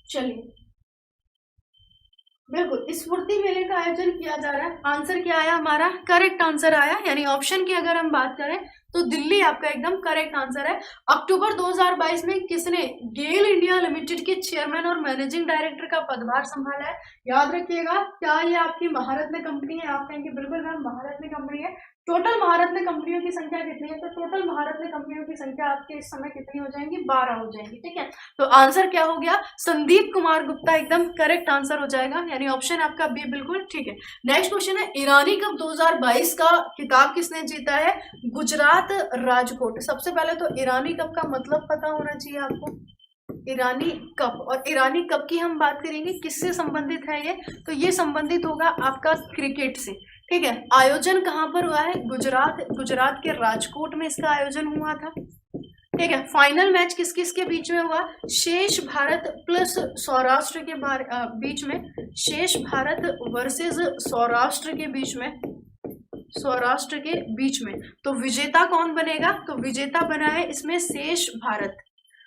चलिए बिल्कुल, स्फूर्ति मेले का आयोजन किया जा रहा है। आंसर क्या आया हमारा, करेक्ट आंसर आया, यानी ऑप्शन की अगर हम बात करें तो दिल्ली आपका एकदम करेक्ट आंसर है। अक्टूबर 2022 में किसने गेल इंडिया लिमिटेड के चेयरमैन और मैनेजिंग डायरेक्टर का पदभार संभाला है। याद रखिएगा, क्या ये आपकी महारत्न कंपनी है। आप कहेंगे बिल्कुल मैम महारत्न कंपनी है, टोटल भारत में कंपनियों की संख्या कितनी है? तो टोटल भारत में कंपनियों की संख्या आपके इस समय कितनी हो जाएंगी? 12 हो जाएंगी। ठीक है, तो आंसर क्या हो गया? संदीप कुमार गुप्ता एकदम करेक्ट आंसर हो जाएगा, यानी ऑप्शन आपका बी बिल्कुल ठीक है। नेक्स्ट क्वेश्चन है, ईरानी कप 2022 का खिताब किसने जीता है? गुजरात राजकोट। सबसे पहले तो ईरानी कप का मतलब पता होना चाहिए आपको, ईरानी कप। और ईरानी कप की हम बात करेंगे, किससे संबंधित है ये? तो ये संबंधित होगा आपका क्रिकेट से। ठीक है, आयोजन कहाँ पर हुआ है? गुजरात के राजकोट में इसका आयोजन हुआ था। ठीक है, फाइनल मैच किस किस के बीच में हुआ? शेष भारत प्लस सौराष्ट्र के बीच में, शेष भारत वर्सेस सौराष्ट्र के बीच में, सौराष्ट्र के बीच में। तो विजेता कौन बनेगा? तो विजेता बना है इसमें शेष भारत,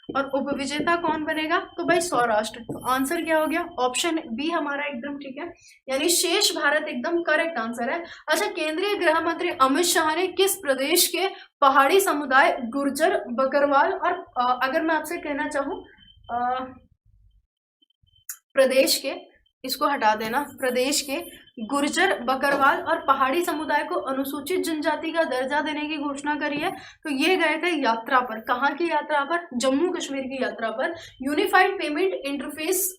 और उपविजेता कौन बनेगा? तो भाई सौराष्ट्र। तो आंसर क्या हो गया? ऑप्शन बी हमारा एकदम ठीक है, यानी शेष भारत एकदम करेक्ट आंसर है। अच्छा, केंद्रीय गृह मंत्री अमित शाह ने किस प्रदेश के पहाड़ी समुदाय गुर्जर बकरवाल और अगर मैं आपसे कहना चाहूँ प्रदेश के, इसको हटा देना, प्रदेश के गुर्जर बकरवाल और पहाड़ी समुदाय को अनुसूचित जनजाति का दर्जा देने की घोषणा करी है। तो ये गए थे यात्रा पर। कहाँ की यात्रा पर? जम्मू कश्मीर की यात्रा पर। यूनिफाइड पेमेंट इंटरफेस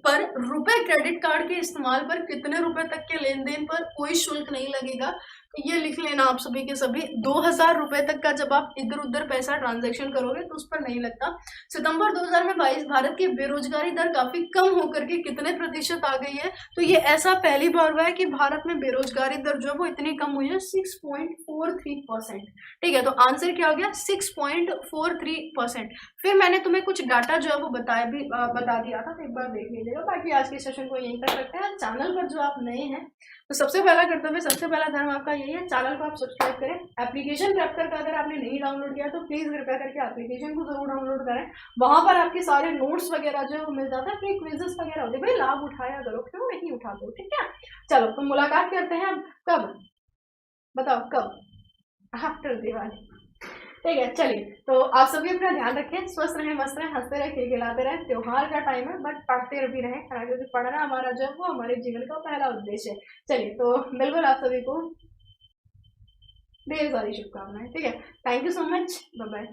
पर रुपए क्रेडिट कार्ड के इस्तेमाल पर कितने रुपए तक के लेन देन पर कोई शुल्क नहीं लगेगा? तो ये लिख लेना आप सभी के सभी, 2000 रुपए तक का जब आप इधर उधर पैसा ट्रांजैक्शन करोगे तो उस पर नहीं लगता। सितंबर 2022 भारत की बेरोजगारी दर काफी कम होकर के कितने प्रतिशत आ गई है? तो ये ऐसा पहली बार हुआ है कि भारत में बेरोजगारी दर जो है वो इतनी कम हुई है, 6.43%। ठीक है, तो आंसर क्या हो गया? 6.43%। फिर मैंने तुम्हें कुछ डाटा जो है वो बता दिया था, तो एक बार देख लीजिएगा। बाकी आज के सेशन को यहीं तक रखते हैं। चैनल पर जो आप नए हैं तो सबसे पहला कर्तव्य, सबसे पहला धर्म आपका यही है, चैनल को आप सब्सक्राइब करें। एप्लीकेशन प्रैप्टर का अगर आपने नहीं डाउनलोड किया तो प्लीज कृपया करके एप्लीकेशन को जरूर डाउनलोड करें। वहां पर आपके सारे नोट्स वगैरह जो है वो मिल जाता है, फ्री क्विजेस वगैरह होते हैं। भाई लाभ उठाया करो, क्यों नहीं उठाते हो? ठीक है, चलो तो मुलाकात करते हैं अब। कब बताओ, कब? आफ्टर दिवाली। ठीक है, चलिए तो आप सभी अपना ध्यान रखें, स्वस्थ रहें, मस्त रहें, हंसते रहें, खिलखिलाते रहें। त्योहार का टाइम है बट पढ़ते भी रहें, क्योंकि पढ़ना हमारा जो है वो हमारे जीवन का पहला उद्देश्य है। चलिए तो बिल्कुल आप सभी को ढेर सारी शुभकामनाएं। ठीक है, thank you so much, bye bye.